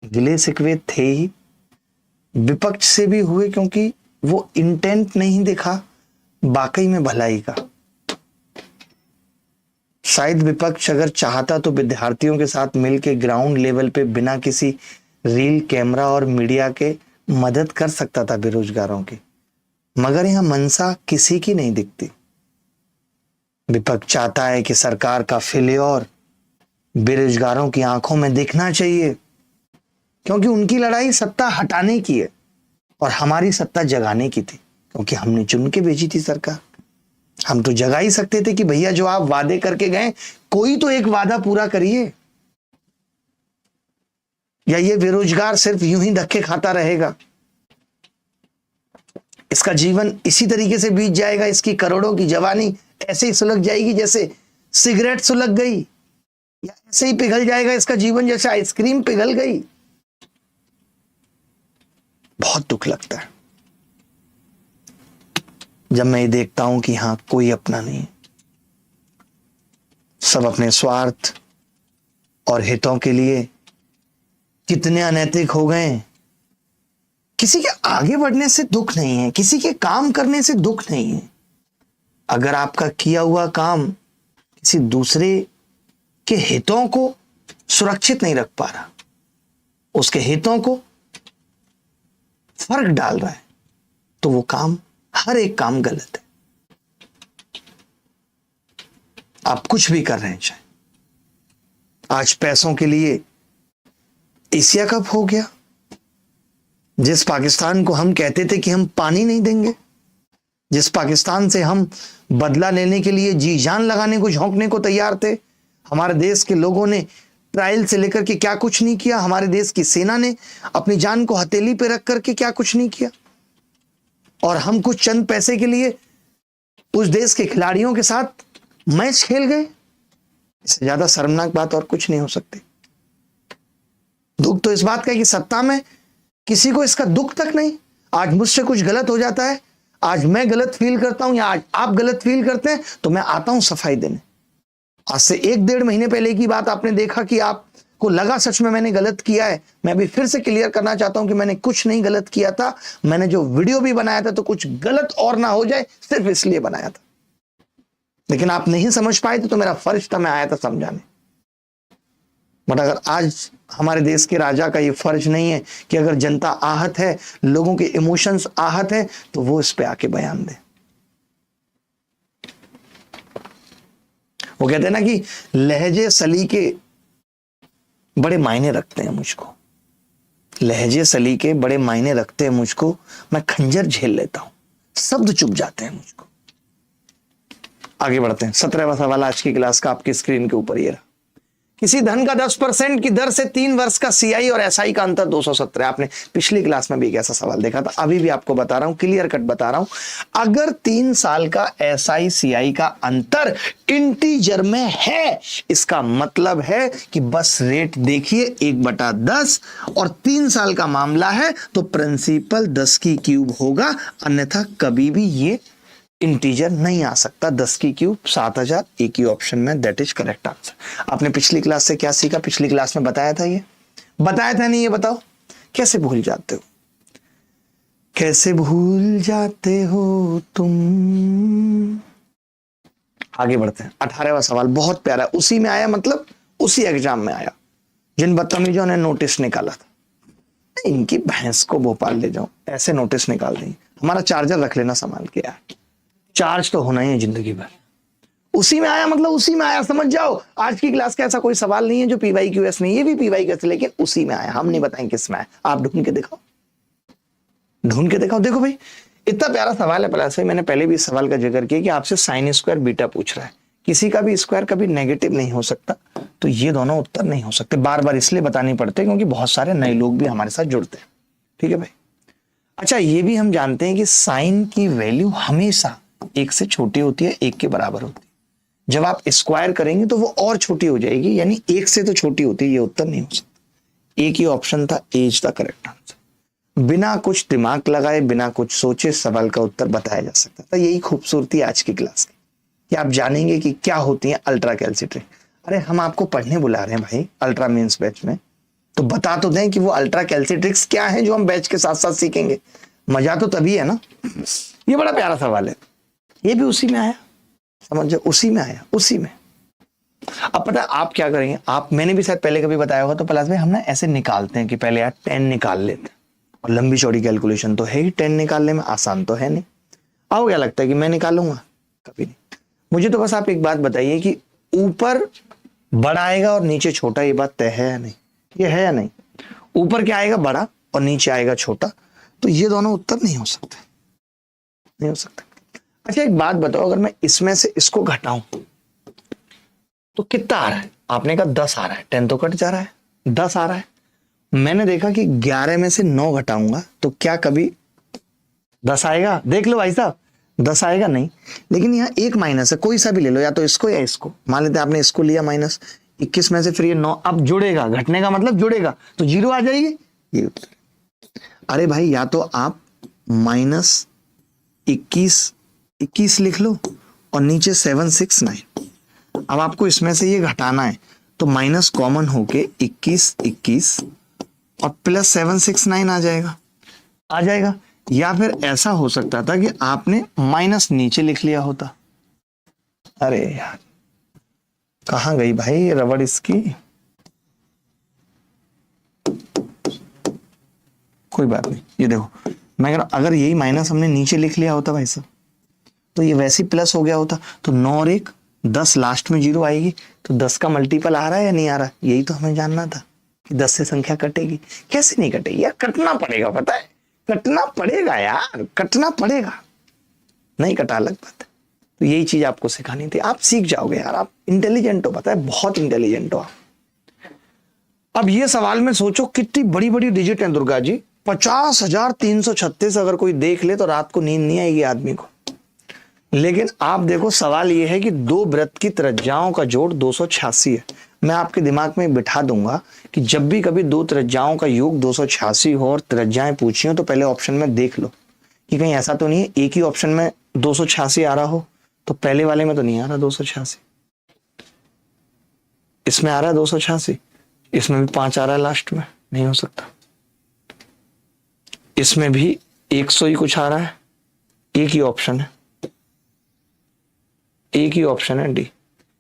गिले शिकवे थे ही, विपक्ष से भी हुए, क्योंकि वो इंटेंट नहीं दिखा वाकई में भलाई का। शायद विपक्ष अगर चाहता तो विद्यार्थियों के साथ मिलकर ग्राउंड लेवल पे बिना किसी रील, कैमरा और मीडिया के मदद कर सकता था बेरोजगारों की, मगर यहां मनसा किसी की नहीं दिखती। विपक्ष चाहता है कि सरकार का फेल्योर बेरोजगारों की आंखों में दिखना चाहिए, क्योंकि उनकी लड़ाई सत्ता हटाने की है और हमारी सत्ता जगाने की थी, क्योंकि हमने चुन के भेजी थी सरकार। हम तो जगा ही सकते थे कि भैया जो आप वादे करके गए कोई तो एक वादा पूरा करिए। या ये बेरोजगार सिर्फ यूं ही धक्के खाता रहेगा? इसका जीवन इसी तरीके से बीत जाएगा, इसकी करोड़ों की जवानी ऐसे ही सुलग जाएगी जैसे सिगरेट सुलग गई, या ऐसे ही पिघल जाएगा इसका जीवन जैसे आइसक्रीम पिघल गई? बहुत दुख लगता है जब मैं ये देखता हूं कि हां, कोई अपना नहीं, सब अपने स्वार्थ और हितों के लिए कितने अनैतिक हो गए। किसी के आगे बढ़ने से दुख नहीं है, किसी के काम करने से दुख नहीं है। अगर आपका किया हुआ काम किसी दूसरे के हितों को सुरक्षित नहीं रख पा रहा, उसके हितों को फर्क डाल रहा है, तो वो काम, हर एक काम गलत है। आप कुछ भी कर रहे हैं, चाहे आज पैसों के लिए एशिया कप हो गया, जिस पाकिस्तान को हम कहते थे कि हम पानी नहीं देंगे, जिस पाकिस्तान से हम बदला लेने के लिए जी जान लगाने को, झोंकने को तैयार थे, हमारे देश के लोगों ने ट्रायल से लेकर के क्या कुछ नहीं किया, हमारे देश की सेना ने अपनी जान को हथेली पे रख करके क्या कुछ नहीं किया, और हम कुछ चंद पैसे के लिए उस देश के खिलाड़ियों के साथ मैच खेल गए। इससे ज्यादा शर्मनाक बात और कुछ नहीं हो सकती। दुख तो इस बात का है कि सत्ता में किसी को इसका दुख तक नहीं। आज मुझसे कुछ गलत हो जाता है, आज मैं गलत फील करता हूं या आज आप गलत फील करते हैं, तो मैं आता हूं सफाई देने। आज से 1-1.5 महीने पहले की बात आपने देखा कि आपको लगा सच में मैंने गलत किया है। मैं भी फिर से क्लियर करना चाहता हूं कि मैंने कुछ नहीं गलत किया था। मैंने जो वीडियो भी बनाया था तो कुछ गलत और ना हो जाए सिर्फ इसलिए बनाया था, लेकिन आप नहीं समझ पाए थे तो मेरा फर्ज था, मैं आया था समझाने। बट अगर आज हमारे देश के राजा का ये फर्ज नहीं है कि अगर जनता आहत है, लोगों के इमोशंस आहत है, तो वो इस पे आके बयान दे। वो कहते हैं ना कि लहजे सलीके बड़े मायने रखते हैं मुझको, लहजे सलीके बड़े मायने रखते हैं मुझको, मैं खंजर झेल लेता हूं, शब्द चुप जाते हैं मुझको। आगे बढ़ते हैं। 17वां सवाल आज की क्लास का आपकी स्क्रीन के ऊपर ये रहा। किसी धन का 10% की दर से 3 वर्ष का सीआई और एसआई का अंतर 217। आपने पिछली क्लास में भी एक ऐसा सवाल देखा था, अभी भी आपको बता रहा हूं, क्लियर कट बता रहा हूं। अगर 3 साल का एसआई सीआई का अंतर इंटीजर में है, इसका मतलब है कि बस रेट देखिए 1/10 और 3 साल का मामला है तो प्रिंसिपल 10 की क्यूब होगा, अन्यथा कभी भी ये इंटीजर नहीं आ सकता। 10 की क्यूब 7000, एक ही ऑप्शन में, दैट इज करेक्ट आंसर। आपने पिछली क्लास से क्या सीखा? पिछली क्लास में बताया था, ये बताया था नहीं? ये बताओ कैसे भूल जाते हो, कैसे भूल जाते हो तुम। आगे बढ़ते हैं। 18वां सवाल बहुत प्यारा, उसी में आया, मतलब उसी एग्जाम में आया, जिन बदतमीजों ने नोटिस निकाला था। इनकी भैंस को भोपाल ले जाओ, ऐसे नोटिस निकाल देंगे। हमारा चार्जर रख लेना संभाल के यार, चार्ज तो होना ही है जिंदगी भर। उसी में आया मतलब उसी में आया, समझ जाओ। आज की क्लास का ऐसा कोई सवाल नहीं है जो PYQS नहीं, ये भी PYQS, लेकिन उसी में आया। हम नहीं बताएंगे किस में आया, आप ढूंढ के दिखाओ, ढूंढ के दिखाओ। देखो भाई, इतना प्यारा सवाल है। प्लस मैंने पहले भी इस सवाल का जिक्र किया कि आपसे साइन स्क्वायर बीटा पूछ रहा है। किसी का भी स्क्वायर कभी नेगेटिव नहीं हो सकता, तो ये दोनों उत्तर नहीं हो सकते। बार बार इसलिए बतानी पड़ते क्योंकि बहुत सारे नए लोग भी हमारे साथ जुड़ते हैं। ठीक है भाई। अच्छा, ये भी हम जानते हैं कि साइन की वैल्यू हमेशा 1 से छोटी होती है, 1 के बराबर होती है। जब आप स्क्वायर करेंगे तो वो और छोटी हो जाएगी, यानी 1 से तो छोटी होती है। ये उत्तर नहीं हो सकता। एक ही ऑप्शन था, एज द करेक्ट आंसर। बिना कुछ दिमाग लगाए, बिना कुछ सोचे सवाल का उत्तर बताया जा सकता था। यही खूबसूरती आज की क्लास की, कि आप जानेंगे कि क्या होती है अल्ट्रा कैल्सिट्रिक। अरे हम आपको पढ़ने बुला रहे हैं भाई अल्ट्रा मेंस बैच में, तो बता तो दें कि वो अल्ट्रा कैल्सिट्रिक्स क्या है जो हम बैच के साथ साथ सीखेंगे। मजा तो तभी है ना। ये बड़ा प्यारा सवाल है, ये भी उसी में आया, समझ, उसी में आया, उसी में। अब पता है आप क्या करेंगे, आप, मैंने भी शायद पहले कभी बताया होगा, तो प्लस में हम ना ऐसे निकालते हैं कि पहले यार 10 निकाल लेते हैं, और लंबी चौड़ी कैलकुलेशन तो है ही, 10 निकालने में आसान तो है नहीं। आओ, क्या लगता है कि मैं निकालूंगा? कभी नहीं। मुझे तो बस आप एक बात बताइए कि ऊपर बड़ा आएगा और नीचे छोटा, ये बात तय है या नहीं? ये है या नहीं? ऊपर क्या आएगा? बड़ा, और नीचे आएगा छोटा, तो ये दोनों उत्तर नहीं हो सकते, नहीं हो सकते। अच्छा एक बात बताओ, अगर मैं इसमें से इसको घटाऊं तो कितना आ रहा है? आपने कहा 10 आ रहा है, 10 तो कट जा रहा है, 10 आ रहा है। मैंने देखा कि 11 में से 9 घटाऊंगा तो क्या कभी 10 आएगा? देख लो भाई साहब, 10 आएगा नहीं। लेकिन यहाँ एक माइनस है, कोई सा भी ले लो, या तो इसको या इसको। मान लेते हैं आपने इसको लिया माइनस, 21 में से फिर ये 9 अब जुड़ेगा, घटने का मतलब जुड़ेगा तो 0 आ जाएगी, ये उत्तर। अरे भाई या तो आप माइनस 21 लिख लो और नीचे 769। अब आपको इसमें से ये घटाना है तो माइनस कॉमन होके 21 और प्लस 769 आ जाएगा। या फिर ऐसा हो सकता था कि आपने माइनस नीचे लिख लिया होता। अरे यार कहां गई भाई रबड़ इसकी? कोई बात नहीं, ये देखो मैं अगर यही माइनस हमने नीचे लिख लिया होता भाई साहब तो ये वैसे ही प्लस हो गया होता। तो 9 और 1 10, लास्ट में 0 आएगी। तो 10 का मल्टीपल आ रहा है या नहीं आ रहा, यही तो हमें जानना था कि 10 से संख्या कटेगी। कैसे नहीं कटेगी यार, कटना पड़ेगा, पता है कटना पड़ेगा यार, कटना पड़ेगा, नहीं कटा अलग बात है। तो यही चीज आपको सिखानी थी, आप सीख जाओगे यार, आप इंटेलिजेंट हो, पता है बहुत इंटेलिजेंट हो आप। अब ये सवाल में सोचो कितनी बड़ी बड़ी डिजिट है दुर्गा जी, 50,336 अगर कोई देख ले तो रात को नींद नहीं आएगी आदमी को। लेकिन आप देखो सवाल ये है कि 2 वृत्त की त्रिज्याओं का जोड़ 286 है। मैं आपके दिमाग में बिठा दूंगा कि जब भी कभी 2 त्रिज्याओं का योग 286 हो और त्रिज्याएं पूछी हो तो पहले ऑप्शन में देख लो कि कहीं ऐसा तो नहीं है एक ही ऑप्शन में 286 आ रहा हो। तो पहले वाले में तो नहीं आ रहा 286, इसमें आ रहा है 286, इसमें भी 5 आ रहा है लास्ट में, नहीं हो सकता। इसमें भी 100 ही कुछ आ रहा है, एक ही ऑप्शन है, एक ही ऑप्शन है डी।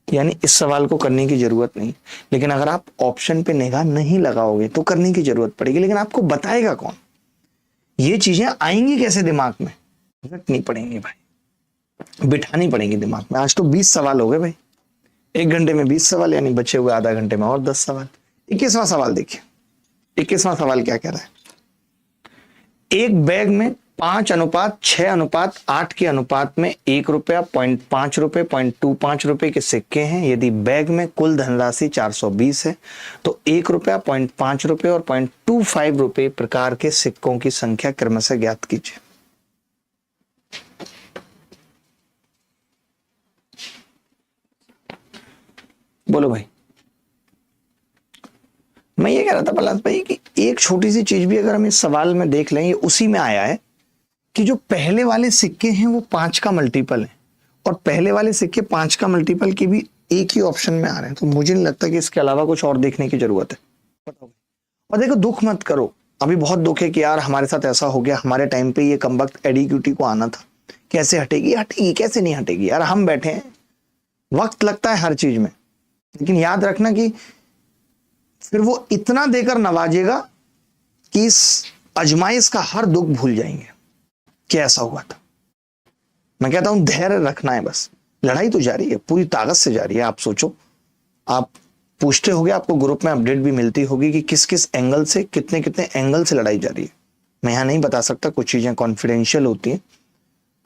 यानी इस सवाल को करने की जरूरत नहीं। लेकिन अगर आप ऑप्शन पे निगाह नहीं लगाओगे तो करने की जरूरत पड़ेगी। लेकिन आपको बताएगा कौन? ये चीजें आएंगी कैसे दिमाग में? रटनी पड़ेंगी भाई, बिठानी पड़ेंगी दिमाग में। आज तो 20 सवाल हो गए भाई, 1 घंटे में 20 सवाल, यानी बचे हुए आधा घंटे में और 10 सवाल। 21वां सवाल देखिए, 21वां सवाल क्या कह रहा है? एक बैग में 5:6:8 के अनुपात में 1 रुपया, 0.5 रुपए, 0.25 रुपए के सिक्के हैं। यदि बैग में कुल धनराशि 420 है तो 1 रुपया, 0.5 रुपए और 0.25 रुपए प्रकार के सिक्कों की संख्या क्रमशः ज्ञात कीजिए। बोलो भाई। मैं ये कह रहा था प्रहलाद भाई कि एक छोटी सी चीज भी अगर हम इस सवाल में देख लें, ये उसी में आया है कि जो पहले वाले सिक्के हैं वो 5 का मल्टीपल है और पहले वाले सिक्के 5 का मल्टीपल के भी एक ही ऑप्शन में आ रहे हैं। तो मुझे नहीं लगता कि इसके अलावा कुछ और देखने की जरूरत है। और देखो दुख मत करो, अभी बहुत दुख है कि यार हमारे साथ ऐसा हो गया, हमारे टाइम पे ये कमबख्त एडीक्यूटी को आना था, कैसे हटेगी? हटेगी कैसे नहीं हटेगी यार, हम बैठे हैं, वक्त लगता है हर चीज में। लेकिन याद रखना कि फिर वो इतना देकर नवाजेगा कि इस अजमाइश का हर दुख भूल जाएंगे कि ऐसा हुआ था। मैं कहता हूं धैर्य रखना है बस, लड़ाई तो जारी है, पूरी ताकत से जारी है। आप सोचो, आप पूछते होगे, आपको ग्रुप में अपडेट भी मिलती होगी कि किस किस एंगल से, कितने कितने एंगल से लड़ाई जारी है। मैं यहां नहीं बता सकता, कुछ चीजें कॉन्फिडेंशियल होती हैं,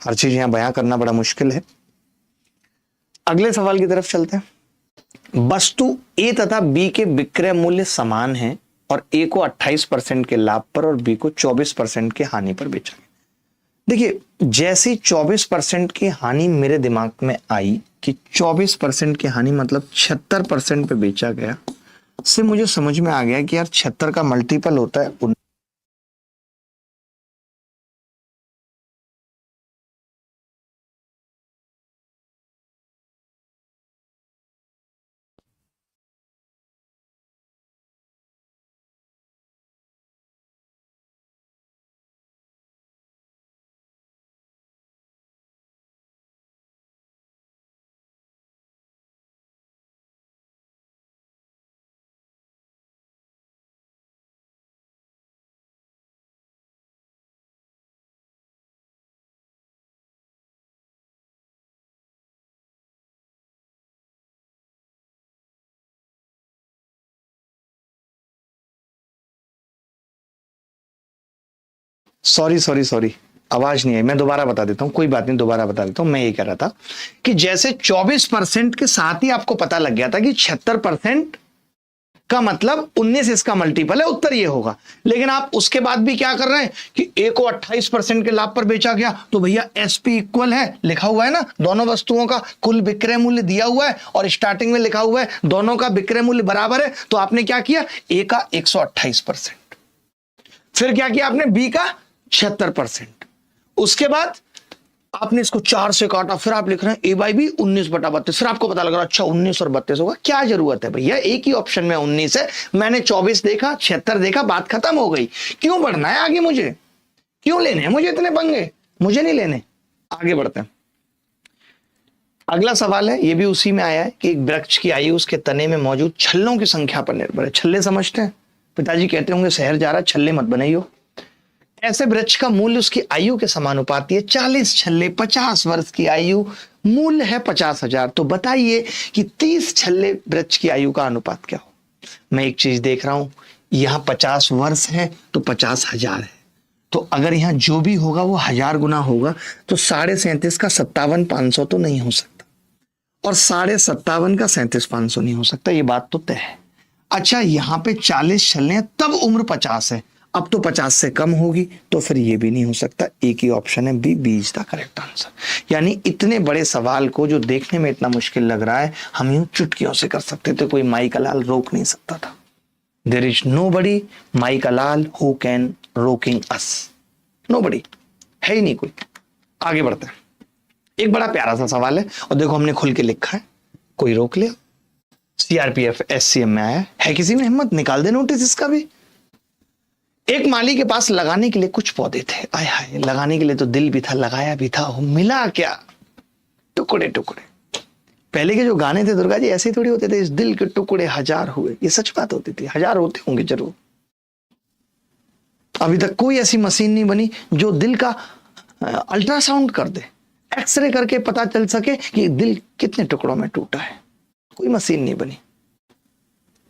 हर चीज यहां बयां करना बड़ा मुश्किल है। अगले सवाल की तरफ चलते हैं। वस्तु ए तथा बी के विक्रय मूल्य समान हैं और ए को 28% के लाभ पर और बी को 24% के हानि पर बेचा गया। देखिए, जैसी 24% की हानि मेरे दिमाग में आई कि 24% की हानि मतलब 76% पे बेचा गया, से मुझे समझ में आ गया कि यार 76 का मल्टीपल होता है सॉरी आवाज नहीं आई, मैं दोबारा बता देता हूं, कोई बात नहीं, दोबारा बता देता हूं। मैं ये कह रहा था कि जैसे 24% के साथ ही आपको पता लग गया था कि 76% का मतलब 19 इसका मल्टीपल है, उत्तर ये होगा। लेकिन आप उसके बाद भी क्या कर रहे हैं कि ए को 28% के लाभ पर बेचा गया, तो भैया एसपी इक्वल है, लिखा हुआ है ना, दोनों वस्तुओं का कुल विक्रय मूल्य दिया हुआ है और स्टार्टिंग में लिखा हुआ है दोनों का विक्रय मूल्य बराबर है। तो आपने क्या किया, ए का 128%, फिर क्या किया आपने, बी का 76%, उसके बाद आपने इसको 4 से काटा, फिर आप लिख रहे हैं ए बाई बी 19/32, फिर आपको पता लग रहा है अच्छा 19 और 32 होगा। क्या जरूरत है भैया, एक ही ऑप्शन में 19 है, मैंने 24 देखा, 76 देखा, बात खत्म हो गई। क्यों बढ़ना है आगे, मुझे क्यों लेने हैं मुझे इतने पंगे, मुझे नहीं लेने। आगे बढ़ते हैं। अगला सवाल है, ये भी उसी में आया है कि एक वृक्ष की आयु उसके तने में मौजूद छल्लों की संख्या पर निर्भर है। छल्ले समझते हैं, पिताजी कहते होंगे शहर जा रहा छल्ले मत बनाइयो। ऐसे वृक्ष का मूल्य उसकी आयु के समानुपाती है, 40 छल्ले 50 वर्ष की आयु, मूल्य है 50,000। तो बताइए कि 30 छल्ले वृक्ष की आयु का अनुपात क्या हो। मैं एक चीज देख रहा हूं, यहां 50 वर्ष है तो 50,000 है, तो अगर यहां जो भी होगा वो 1000 गुना होगा, तो 37.5 का 57,500 तो नहीं हो सकता, और 57.5 का 37,500 नहीं हो सकता, ये बात तो तय है। अच्छा, यहां पे 40 छल्ले तब उम्र 50 है, अब तो 50 से कम होगी, तो फिर ये भी नहीं हो सकता। एक ही ऑप्शन है B, B is the correct answer. यानी इतने बड़े सवाल को जो देखने में इतना मुश्किल लग रहा है, हम यूं चुटकियों से कर सकते थे, कोई माई का लाल रोक नहीं सकता था। देयर इज नोबडी माई का लाल हु कैन रोकिंग अस, नोबडी, है ही नहीं कोई। आगे बढ़ते हैं। एक बड़ा प्यारा सा सवाल है और देखो हमने खुल के लिखा है, कोई रोक लिया। सीआरपीएफ एससीएम में आया है, किसी में हिम्मत निकाल दे नोटिस इसका भी। एक माली के पास लगाने के लिए कुछ पौधे थे, आय हाय, लगाने के लिए तो दिल भी था, लगाया भी था, मिला क्या, टुकड़े टुकड़े। पहले के जो गाने थे दुर्गा जी ऐसे थोड़ी होते थे, इस दिल के टुकड़े 1000 हुए, ये सच बात होती थी, 1000 होते होंगे जरूर। अभी तक कोई ऐसी मशीन नहीं बनी जो दिल का अल्ट्रासाउंड कर दे, एक्सरे करके पता चल सके कि दिल कितने टुकड़ों में टूटा है, कोई मशीन नहीं बनी।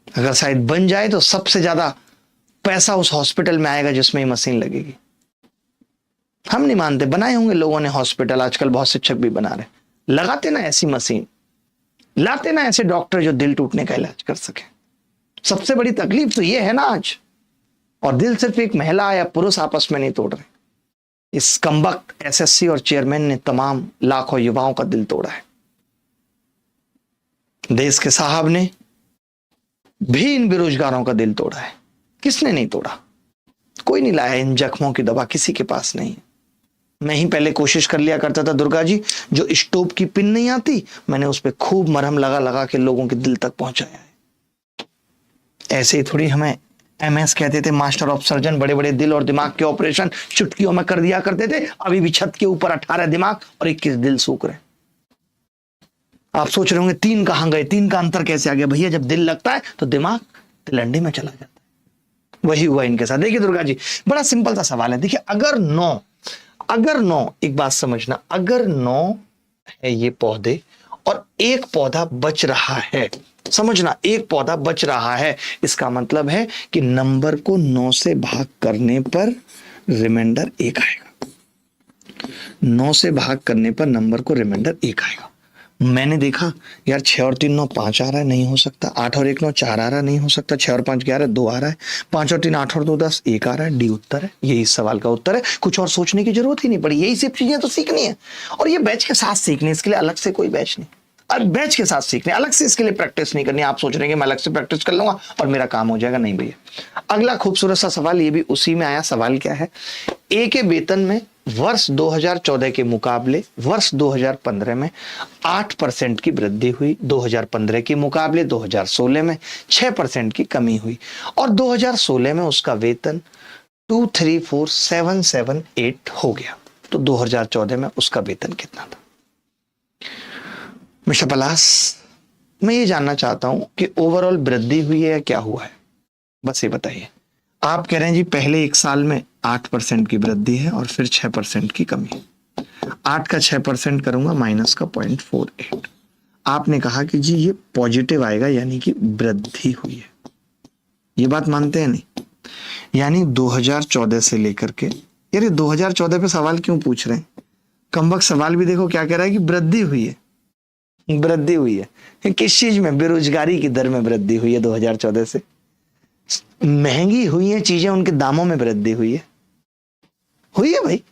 अगर शायद बन जाए तो सबसे ज्यादा पैसा उस हॉस्पिटल में आएगा जिसमें ये मशीन लगेगी। हम नहीं मानते, बनाए होंगे लोगों ने हॉस्पिटल, आजकल बहुत शिक्षक भी बना रहे। लगाते ना ऐसी मशीन, लाते ना ऐसे डॉक्टर जो दिल टूटने का इलाज कर सके। सबसे बड़ी तकलीफ तो ये है ना आज, और दिल सिर्फ एक महिला या पुरुष आपस में नहीं तोड़ रहे। इस कमबख्त एसएससी और चेयरमैन ने तमाम लाखों युवाओं का दिल तोड़ा है। देश के साहब ने भी इन बेरोजगारों का दिल तोड़ा है। किसने नहीं तोड़ा, कोई नहीं लाया इन जख्मों की दवा, किसी के पास नहीं। मैं ही पहले कोशिश कर लिया करता था दुर्गा जी, जो स्टोव की पिन नहीं आती, मैंने उस पर खूब मरहम लगा लगा के लोगों के दिल तक पहुंचाया है। ऐसे ही थोड़ी हमें एमएस कहते थे, मास्टर ऑफ सर्जन, बड़े बड़े दिल और दिमाग के ऑपरेशन चुटकियों में कर दिया करते थे। अभी भी छत के ऊपर 18 दिमाग और 21 दिल सूख रहे। आप सोच रहे होंगे 3 कहां गए, 3 का अंतर कैसे आ गया। भैया जब दिल लगता है तो दिमाग तिलंडी में चला जाता है, वही हुआ इनके साथ। देखिए दुर्गा जी, बड़ा सिंपल सा सवाल है। देखिए अगर 9, एक बात समझना, अगर 9 है ये पौधे और एक पौधा बच रहा है, समझना, एक पौधा बच रहा है, इसका मतलब है कि नंबर को 9 से भाग करने पर रिमाइंडर 1 आएगा। 9 से भाग करने पर नंबर को रिमाइंडर 1 आएगा। मैंने देखा यार 6 और 3 9 5 आ रहा है, नहीं हो सकता। 8 और 1 9 4 आ रहा है, नहीं हो सकता। 6 और 5 11 2 आ रहा है। 5 और 3 8 और 2 10 1 आ रहा है। डी उत्तर है, यही इस सवाल का उत्तर है। कुछ और सोचने की जरूरत ही नहीं पड़ी, यही सिर्फ चीजें तो सीखनी है, और ये बैच के साथ सीखनी है, इसके लिए अलग से कोई बैच नहीं। और बैच के साथ सीखने, अलग से इसके लिए प्रैक्टिस नहीं करनी। आप सोच रहे हैं कि मैं अलग से प्रैक्टिस कर लूंगा और मेरा काम हो जाएगा, नहीं भैया। अगला खूबसूरत सा सवाल, ये भी उसी में आया। सवाल क्या है, ए के वेतन में वर्ष 2014 के मुकाबले वर्ष 2015 में 8% की वृद्धि हुई, 2015 के मुकाबले 2016 में 6% की कमी हुई, और 2016 में उसका वेतन 234778 हो गया। तो 2014 में उसका वेतन कितना था। मिस्टर पलास, मैं ये जानना चाहता हूं कि ओवरऑल वृद्धि हुई है या क्या हुआ है, बस ये बताइए। आप कह रहे हैं जी पहले एक साल में 8% की वृद्धि है और फिर 6% की कमी है। 8 का 6% करूंगा माइनस का 0.48। आपने कहा कि जी ये पॉजिटिव आएगा, यानी कि वृद्धि हुई है। ये बात मानते हैं नहीं? यानी 2014 से लेकर के, यार 2014 पे सवाल क्यों पूछ रहे हैं? कमबख्त सवाल भी देखो क्या कह रहा है कि वृद्धि हुई है। वृद्धि हुई है किस चीज में? बेरोजगारी की दर में वृद्धि हुई है 2014 से। महंगी हुई है चीजें, उनके दामों में वृद्धि हुई है भाई,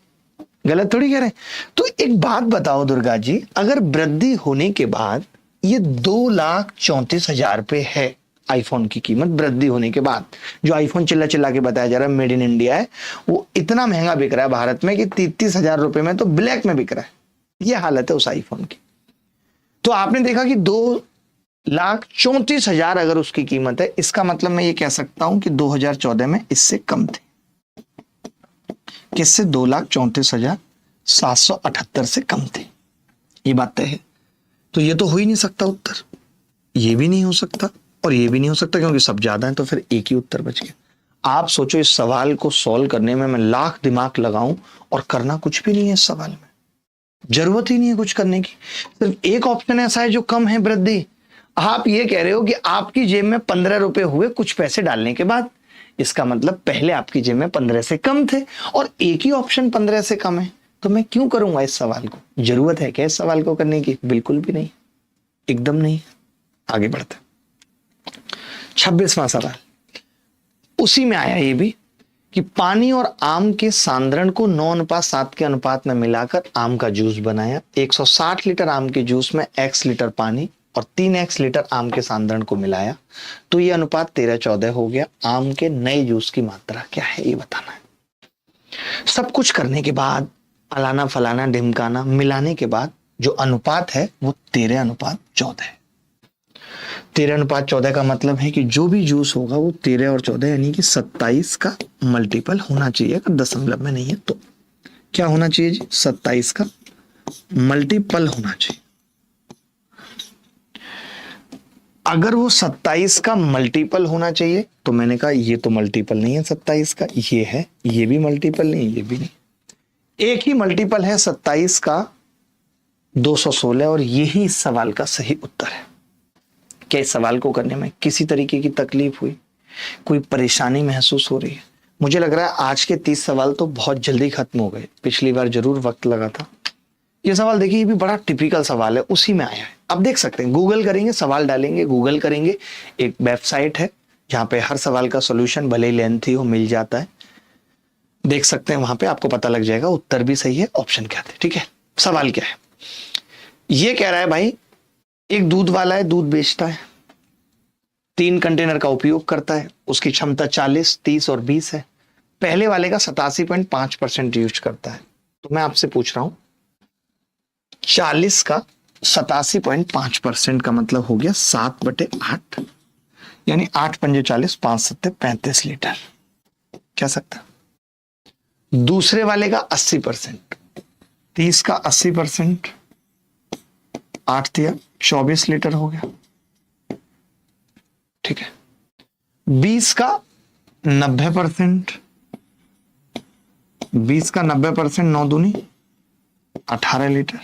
गलत थोड़ी कह रहे हैं। तो एक बात बताओ दुर्गा जी, अगर वृद्धि होने के बाद ये 2,34,000 रुपए है आईफोन की कीमत, वृद्धि होने के बाद जो आईफोन चिल्ला चिल्ला के बताया जा रहा है मेड इन इंडिया है, वो इतना महंगा बिक रहा है भारत में कि 33,000 रुपए में तो ब्लैक में बिक रहा है। ये हालत है उस आईफोन की। तो आपने देखा कि 2,34,000 अगर उसकी कीमत है, इसका मतलब मैं ये कह सकता हूं कि 2014 में इससे कम थी। किससे? 2,34,778 से कम थे। ये बात तय है। तो ये तो हो ही नहीं सकता उत्तर, ये भी नहीं हो सकता और ये भी नहीं हो सकता, क्योंकि सब ज्यादा है, तो फिर एक ही उत्तर बच गया। आप सोचो, इस सवाल को सॉल्व करने में मैं लाख दिमाग लगाऊं और करना कुछ भी नहीं है। इस सवाल में जरूरत ही नहीं है कुछ करने की, सिर्फ एक ऑप्शन ऐसा है जो कम है, वृद्धि। आप ये कह रहे हो कि आपकी जेब में 15 रुपए हुए कुछ पैसे डालने के बाद, इसका मतलब पहले आपकी जेब में 15 से कम थे और एक ही ऑप्शन 15 से कम है। तो मैं क्यों करूंगा इस सवाल को? जरूरत है क्या इस सवाल को करने की? बिल्कुल भी नहीं, एकदम नहीं। आगे बढ़ते 26वां सवाल, उसी में आया ये भी कि पानी और आम के सांद्रण को 9:7 के अनुपात में मिलाकर आम का जूस बनाया। 160 लीटर आम के जूस में x लीटर पानी और 3x लीटर आम के सांद्रण को मिलाया, तो ये अनुपात 13:14 हो गया। आम के नए जूस की मात्रा क्या है, ये बताना है। सब कुछ करने के बाद, अलाना फलाना ढिमकाना मिलाने के बाद जो अनुपात है वो 13:14 है। 13:14 का मतलब है कि जो भी जूस होगा वो 13 और 14 यानी कि 27 का मल्टीपल होना चाहिए। अगर दशमलव में नहीं है तो क्या होना चाहिए जी? 27 का मल्टीपल होना चाहिए। अगर वो 27 का मल्टीपल होना चाहिए तो मैंने कहा ये तो मल्टीपल नहीं है 27 का, ये है, ये भी मल्टीपल नहीं, ये भी नहीं। एक ही मल्टीपल है 27 का, 216, और यही इस सवाल का सही उत्तर है। क्या इस सवाल को करने में किसी तरीके की तकलीफ हुई, कोई परेशानी महसूस हो रही है? मुझे लग रहा है आज के 30 सवाल तो बहुत जल्दी खत्म हो गए, पिछली बार जरूर वक्त लगा था। ये सवाल देखिए, ये भी बड़ा टिपिकल सवाल है, उसी में आया है। आप देख सकते हैं, गूगल करेंगे, सवाल डालेंगे, गूगल करेंगे, एक वेबसाइट है जहां पे हर सवाल का सॉल्यूशन भले ही लेंथी हो मिल जाता है, देख सकते हैं, वहां पे आपको पता लग जाएगा उत्तर भी सही है, ऑप्शन क्या थे। ठीक है, सवाल क्या है? ये कह रहा है भाई, एक दूध वाला है, दूध बेचता है, 3 कंटेनर का उपयोग करता है, उसकी क्षमता 40, 30 और 20 है। पहले वाले का 87.5% यूज करता है। तो मैं आपसे पूछ रहा हूं, 40 का 87.5% का मतलब हो गया 7/8, यानी 8 पंजे 40, 5 सत्ते 35 लीटर कह सकता। दूसरे वाले का 80%, 30 का 80%, 8 दिया 24 लीटर हो गया। ठीक है, 20 का 90%, 20 का 90%, 9 दूनी 18 लीटर,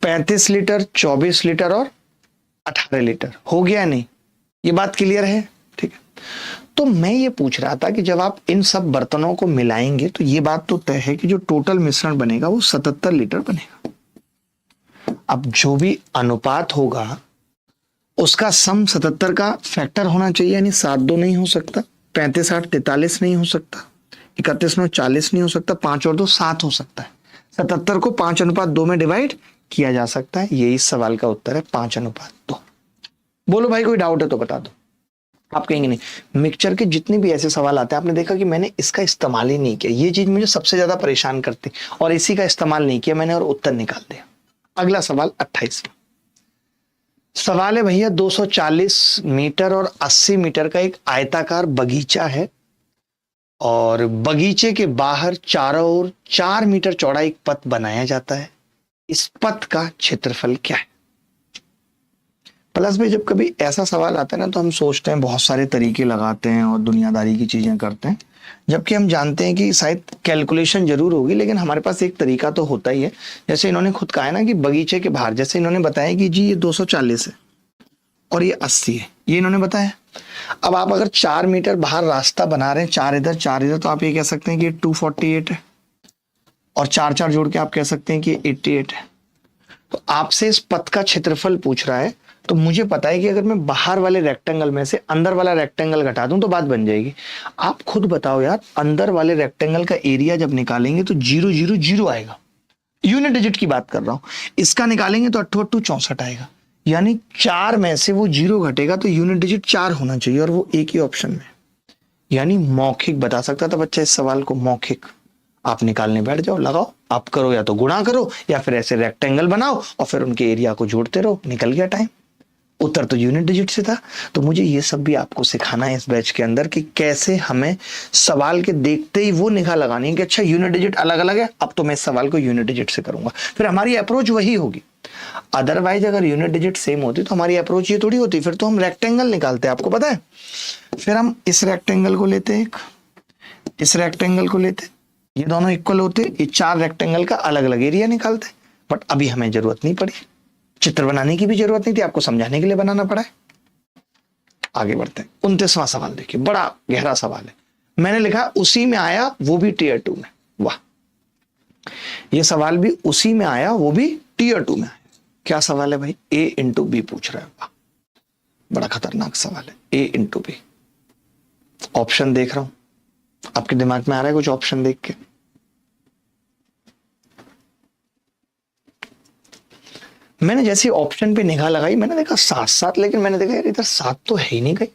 35 लीटर, 24 लीटर और 18 लीटर हो गया। नहीं, ये बात क्लियर है? ठीक है। तो मैं ये पूछ रहा था कि जब आप इन सब बर्तनों को मिलाएंगे तो ये बात तो तय है कि जो टोटल मिश्रण बनेगा वो 77 लीटर बनेगा। अब जो भी अनुपात होगा उसका सम 77 का फैक्टर होना चाहिए, यानी 7-2 नहीं हो सकता, 35-8 43 नहीं हो सकता, 31-9 40 नहीं हो सकता, 5 और 2 7 हो सकता है। 77 को 5:2 में डिवाइड किया जा सकता है। यही इस सवाल का उत्तर है, 5:2। बोलो भाई, कोई डाउट है तो बता दो। आप कहेंगे नहीं, मिक्सचर के जितने भी ऐसे सवाल आते हैं, आपने देखा कि मैंने इसका इस्तेमाल ही नहीं किया, ये चीज मुझे सबसे ज्यादा परेशान करती, और इसी का इस्तेमाल नहीं किया मैंने और उत्तर निकाल दिया। अगला सवाल 28 सवाल है भैया, 240 मीटर और 80 मीटर का एक आयताकार बगीचा है और बगीचे के बाहर चारों ओर 4 मीटर चौड़ा एक पथ बनाया जाता है। इस पथ का क्षेत्रफल क्या है? प्लस भाई, जब कभी ऐसा सवाल आता है ना तो हम सोचते हैं, बहुत सारे तरीके लगाते हैं और दुनियादारी की चीजें करते हैं, जबकि हम जानते हैं कि शायद कैलकुलेशन जरूर होगी, लेकिन हमारे पास एक तरीका तो होता ही है। जैसे इन्होंने खुद कहा है ना कि बगीचे के बाहर, जैसे इन्होंने बताया कि जी ये 240 है और ये 80 है, ये इन्होंने बताया। अब आप अगर 4 मीटर बाहर रास्ता बना रहे हैं, 4 इधर 4 इधर, तो आप ये कह सकते हैं कि 248 है, और 4 4 जोड़ के आप कह सकते हैं कि 88 है। तो आपसे इस पथ का क्षेत्रफल पूछ रहा है, तो मुझे पता है कि अगर मैं बाहर वाले रेक्टेंगल में से अंदर वाला रेक्टेंगल घटा दूं तो बात बन जाएगी। आप खुद बताओ यार, अंदर वाले रेक्टेंगल का एरिया जब निकालेंगे तो 0 0 0 आएगा। यूनिट डिजिट की बात कर रहा हूं। इसका निकालेंगे तो 8 8 64 आएगा, यानी 4 में से वो 0 घटेगा तो यूनिट डिजिट 4 होना चाहिए, और वो एक ही ऑप्शन में। यानी मौखिक बता सकता था बच्चा इस सवाल को, मौखिक। आप निकालने बैठ जाओ, लगाओ, आप करो या तो गुणा करो या फिर ऐसे रेक्टेंगल बनाओ और फिर उनके एरिया को जोड़ते रहो, निकल गया टाइम। उत्तर तो यूनिट डिजिट से था। तो मुझे ये सब भी आपको सिखाना है इस बैच के अंदर कि कैसे हमें सवाल के देखते ही वो निगाह लगानी है कि अच्छा यूनिट डिजिट अलग अलग है, अब तो मैं इस सवाल को यूनिट डिजिट से करूंगा, फिर हमारी अप्रोच वही होगी। अदरवाइज अगर यूनिट डिजिट सेम होती तो हमारी अप्रोच ये थोड़ी होती, फिर तो हम रेक्टेंगल निकालते, आपको पता है। फिर हम इस रेक्टेंगल को लेते, एक इस रेक्टेंगल को लेते, ये दोनों इक्वल होते, ये 4 रेक्टेंगल का अलग अलग एरिया निकालते। बट अभी हमें जरूरत नहीं पड़ी, चित्र बनाने की भी जरूरत नहीं थी, आपको समझाने के लिए बनाना पड़ा है। आगे बढ़ते हैं। 29वां सवाल देखिए, बड़ा गहरा सवाल है। मैंने लिखा उसी में आया वो भी टीयर 2 में। वाह, ये सवाल भी उसी में आया वो भी टीयर 2 में आया। क्या सवाल है भाई? A इंटू बी पूछ रहा है। वाह, बड़ा खतरनाक सवाल है। A into B. ऑप्शन देख रहा हूं, आपके दिमाग में आ रहा है कुछ ऑप्शन देख के? मैंने जैसे ऑप्शन पे निगाह लगाई, मैंने देखा 7 7, लेकिन मैंने देखा यार इधर 7 तो है ही नहीं कहीं।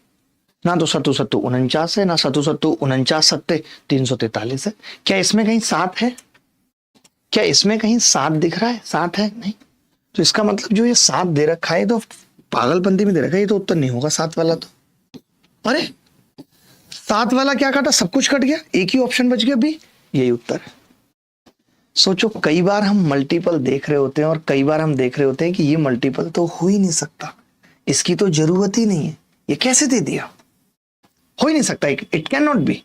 ना तो सत्तू सत्तू 49 है, ना सत्तू सत्तू 49 सत्ते 343 है। क्या इसमें कहीं 7 है? क्या इसमें कहीं 7 दिख रहा है? 7 है नहीं, तो इसका मतलब जो ये 7 दे रखा है तो पागलपंती में दे रखा है, ये तो उत्तर नहीं होगा 7 वाला। तो अरे 7 वाला क्या काटा? सब कुछ कट गया, एक ही ऑप्शन बच गया बी, यही उत्तर है। सोचो, कई बार हम मल्टीपल देख रहे होते हैं और कई बार हम देख रहे होते हैं कि ये मल्टीपल तो हो ही नहीं सकता, इसकी तो जरूरत ही नहीं है, ये कैसे दे दिया? हो ही नहीं सकता, it can not be.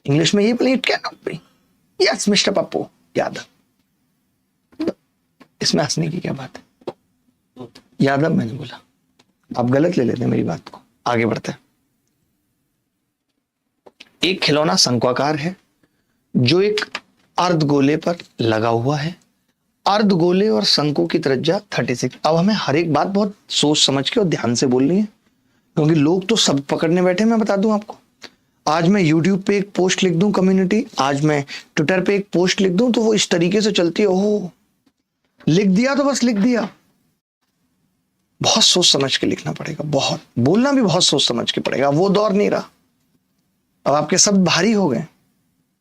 English में ये बोले, it can not be. Yes mister Pappu Yadav. इसमें हंसने की क्या बात है? यादव मैंने बोला, आप गलत ले लेते हैं मेरी बात को। आगे बढ़ते हैं। एक खिलौना शंक्वाकार है जो एक अर्धगोले पर लगा हुआ है। अर्धगोले और शंकु की त्रिज्या 36। अब हमें हर एक बात बहुत सोच समझ के और ध्यान से बोलनी है, क्योंकि लोग तो सब पकड़ने बैठे। मैं बता दूं आपको, आज मैं YouTube पे एक पोस्ट लिख दूं कम्युनिटी, आज मैं ट्विटर पे एक पोस्ट लिख दूं, तो वो इस तरीके से चलती है। ओह, लिख दिया तो बस लिख दिया। बहुत सोच समझ के लिखना पड़ेगा, बहुत बोलना भी बहुत सोच समझ के पड़ेगा। वो दौर नहीं रहा, अब आपके शब्द भारी हो गए,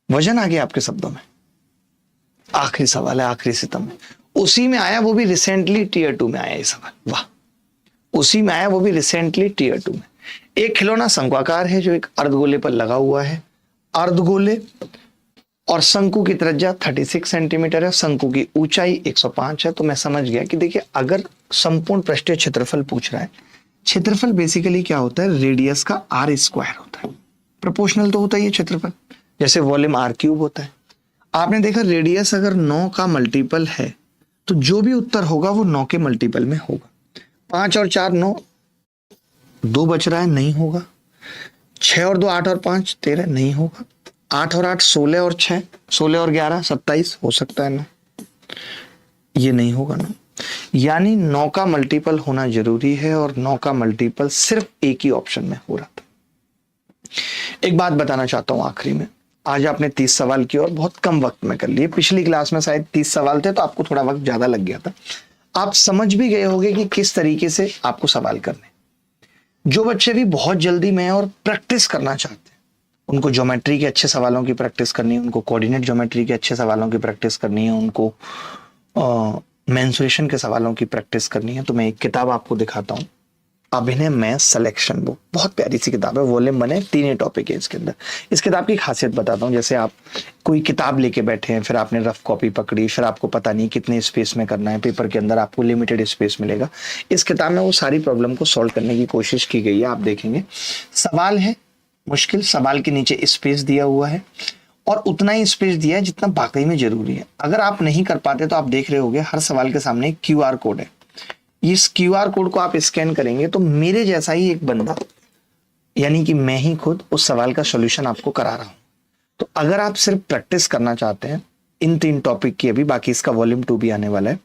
वजन आ गया आपके शब्दों में। आखिरी सवाल है, आखिरी सितम में। उसी में आया वो भी रिसेंटली टीयर 2 में आया ये सवाल। वाह, उसी में आया वो भी रिसेंटली टीयर 2 में। एक खिलौना शंक्वाकार है जो एक अर्धगोले पर लगा हुआ है। अर्धगोले और शंकु की त्रिज्या 36 सेंटीमीटर है, शंकु की ऊंचाई 105 है। तो मैं समझ गया कि देखिए, अगर संपूर्ण पृष्ठीय क्षेत्रफल पूछ रहा है, क्षेत्रफल बेसिकली क्या होता है? रेडियस का R स्क्वायर होता है। प्रोपोर्शनल तो होता ही है क्षेत्रफल, जैसे वॉल्यूम R³ होता है। आपने देखा रेडियस अगर 9 का मल्टीपल है तो जो भी उत्तर होगा वो 9 के मल्टीपल में होगा। 5 और 4 9, 2 बच रहा है, नहीं होगा। 6 और 2 8 और 5 13, नहीं होगा। 8 और 8 16 और 6 16 और 11 27, हो सकता है ना, ये नहीं होगा ना। यानी 9 का मल्टीपल होना जरूरी है, और 9 का मल्टीपल सिर्फ एक ही ऑप्शन में हो रहा था। एक बात बताना चाहता हूं आखिरी में, आज आपने 30 सवाल किए और बहुत कम वक्त में कर लिए। पिछली क्लास में शायद 30 सवाल थे तो आपको थोड़ा वक्त ज्यादा लग गया था। आप समझ भी गए होंगे कि किस तरीके से आपको सवाल करने। जो बच्चे भी बहुत जल्दी में और प्रैक्टिस करना चाहते हैं, उनको ज्योमेट्री के अच्छे सवालों की प्रैक्टिस करनी है, उनको कोऑर्डिनेट ज्योमेट्री के अच्छे सवालों की प्रैक्टिस करनी है, उनको मेंसुरेशन के सवालों की प्रैक्टिस करनी है, तो मैं एक किताब आपको दिखाता हूँ, अभिनय मैथ सिलेक्शन बुक। बहुत प्यारी सी किताब है, वॉल्यूम बने, 3 टॉपिक है इसके अंदर। इस किताब की खासियत बताता हूँ। जैसे आप कोई किताब लेके बैठे हैं, फिर आपने रफ कॉपी पकड़ी, फिर आपको पता नहीं कितने स्पेस में करना है, पेपर के अंदर आपको लिमिटेड स्पेस मिलेगा। इस किताब में वो सारी प्रॉब्लम को सॉल्व करने की कोशिश की गई है। आप देखेंगे सवाल है मुश्किल, सवाल के नीचे स्पेस दिया हुआ है और उतना ही स्पेस दिया है जितना वाकई में जरूरी है। अगर आप नहीं कर पाते तो आप देख रहे होंगे हर सवाल के सामने एक QR कोड है। इस QR कोड को आप स्कैन करेंगे तो मेरे जैसा ही एक बंदा, यानी कि मैं ही खुद उस सवाल का सॉल्यूशन आपको करा रहा हूं। तो अगर आप सिर्फ प्रैक्टिस करना चाहते हैं इन 3 टॉपिक की, अभी बाकी इसका वॉल्यूम 2 भी आने वाला है,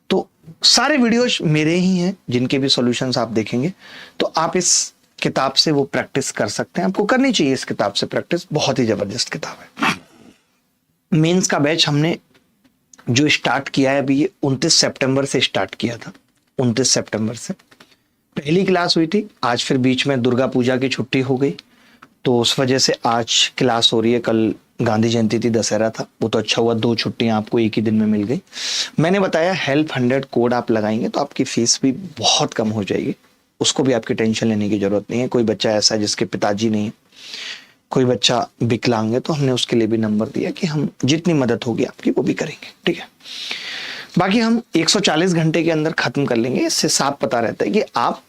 तो सारे वीडियोज मेरे ही हैं जिनके भी सॉल्यूशंस आप देखेंगे, तो आप इस किताब से वो प्रैक्टिस कर सकते हैं। आपको करनी चाहिए इस किताब से प्रैक्टिस, बहुत ही जबरदस्त किताब है। मेंस का बैच हमने जो स्टार्ट किया है अभी, ये 29 सितंबर से स्टार्ट किया था। 29 सितंबर से पहली क्लास हुई थी। आज फिर बीच में दुर्गा पूजा की छुट्टी हो गई, तो उस वजह से आज क्लास हो रही है। कल गांधी जयंती थी, दशहरा था, वो तो अच्छा हुआ 2 छुट्टियां आपको एक ही दिन में मिल गई। मैंने बताया हेल्प 100 कोड आप लगाएंगे तो आपकी फीस भी बहुत कम हो जाएगी, उसको भी आपकी टेंशन लेने की जरूरत नहीं है। कोई बच्चा ऐसा है जिसके पिताजी नहीं है, कोई बच्चा विकलांग है, तो हमने उसके लिए भी नंबर दिया कि हम जितनी मदद होगी आपकी वो भी करेंगे, ठीक है। बाकी हम 140 घंटे के अंदर खत्म कर लेंगे। इससे साफ पता रहता है कि आप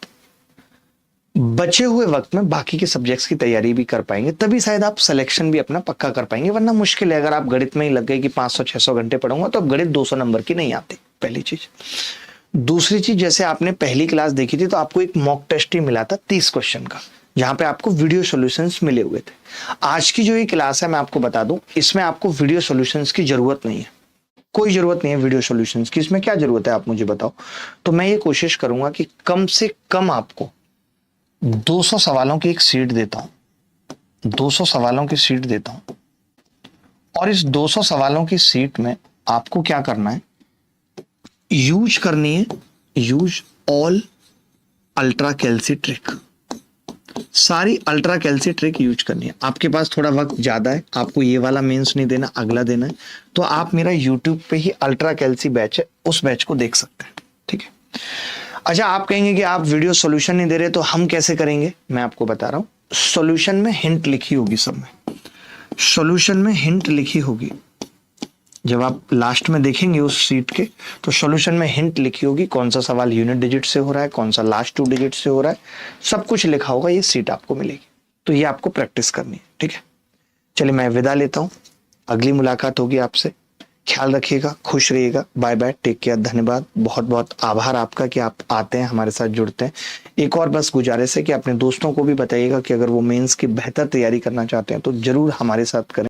बचे हुए वक्त में बाकी के सब्जेक्ट्स की तैयारी भी कर पाएंगे, तभी शायद आप सिलेक्शन भी अपना पक्का कर पाएंगे। वरना मुश्किल है, अगर आप गणित में ही लग गए कि 500-600 घंटे पढ़ूंगा तो अब गणित 200 नंबर की नहीं आती, पहली चीज। दूसरी चीज, जैसे आपने पहली क्लास देखी थी तो आपको एक मॉक टेस्ट ही मिला था 30 क्वेश्चन का, जहां पे आपको वीडियो सॉल्यूशंस मिले हुए थे। आज की जो ये क्लास है, मैं आपको बता दूं, इसमें आपको वीडियो सॉल्यूशंस की जरूरत नहीं है, कोई जरूरत नहीं है वीडियो सॉल्यूशंस की। इसमें क्या जरूरत है आप मुझे बताओ। तो मैं ये कोशिश करूंगा कि कम से कम आपको 200 सवालों की एक सीट देता हूं, 200 सवालों की सीट देता हूं, और इस 200 सवालों की सीट में आपको क्या करना है, यूज करनी है, use all ultra calci trick. सारी अल्ट्रा कैल्सी ट्रिक यूज करनी है। आपके पास थोड़ा वक्त ज्यादा है, आपको ये वाला मेंस नहीं देना, अगला देना है, तो आप मेरा यूट्यूब पे ही अल्ट्रा कैल्सी बैच है, उस बैच को देख सकते हैं, ठीक है। अच्छा, आप कहेंगे कि आप वीडियो सॉल्यूशन नहीं दे रहे, तो हम कैसे करेंगे। मैं आपको बता रहा हूं, सॉल्यूशन में हिंट लिखी होगी, सब में सॉल्यूशन में हिंट लिखी होगी। जब आप लास्ट में देखेंगे उस सीट के, तो सॉल्यूशन में हिंट लिखी होगी, कौन सा सवाल यूनिट डिजिट से हो रहा है, कौन सा लास्ट 2 डिजिट से हो रहा है, सब कुछ लिखा होगा, ये सीट आपको मिलेगी। तो ये आपको प्रैक्टिस करनी है, ठीक है। चलिए मैं विदा लेता हूं, अगली मुलाकात होगी आपसे। ख्याल रखिएगा, खुश रहिएगा, बाय बाय, टेक केयर, धन्यवाद। बहुत बहुत आभार आपका कि आप आते हैं, हमारे साथ जुड़ते हैं। एक और बस गुजारिश है कि अपने दोस्तों को भी बताइएगा कि अगर वो मेंस की बेहतर तैयारी करना चाहते हैं तो जरूर हमारे साथ करें।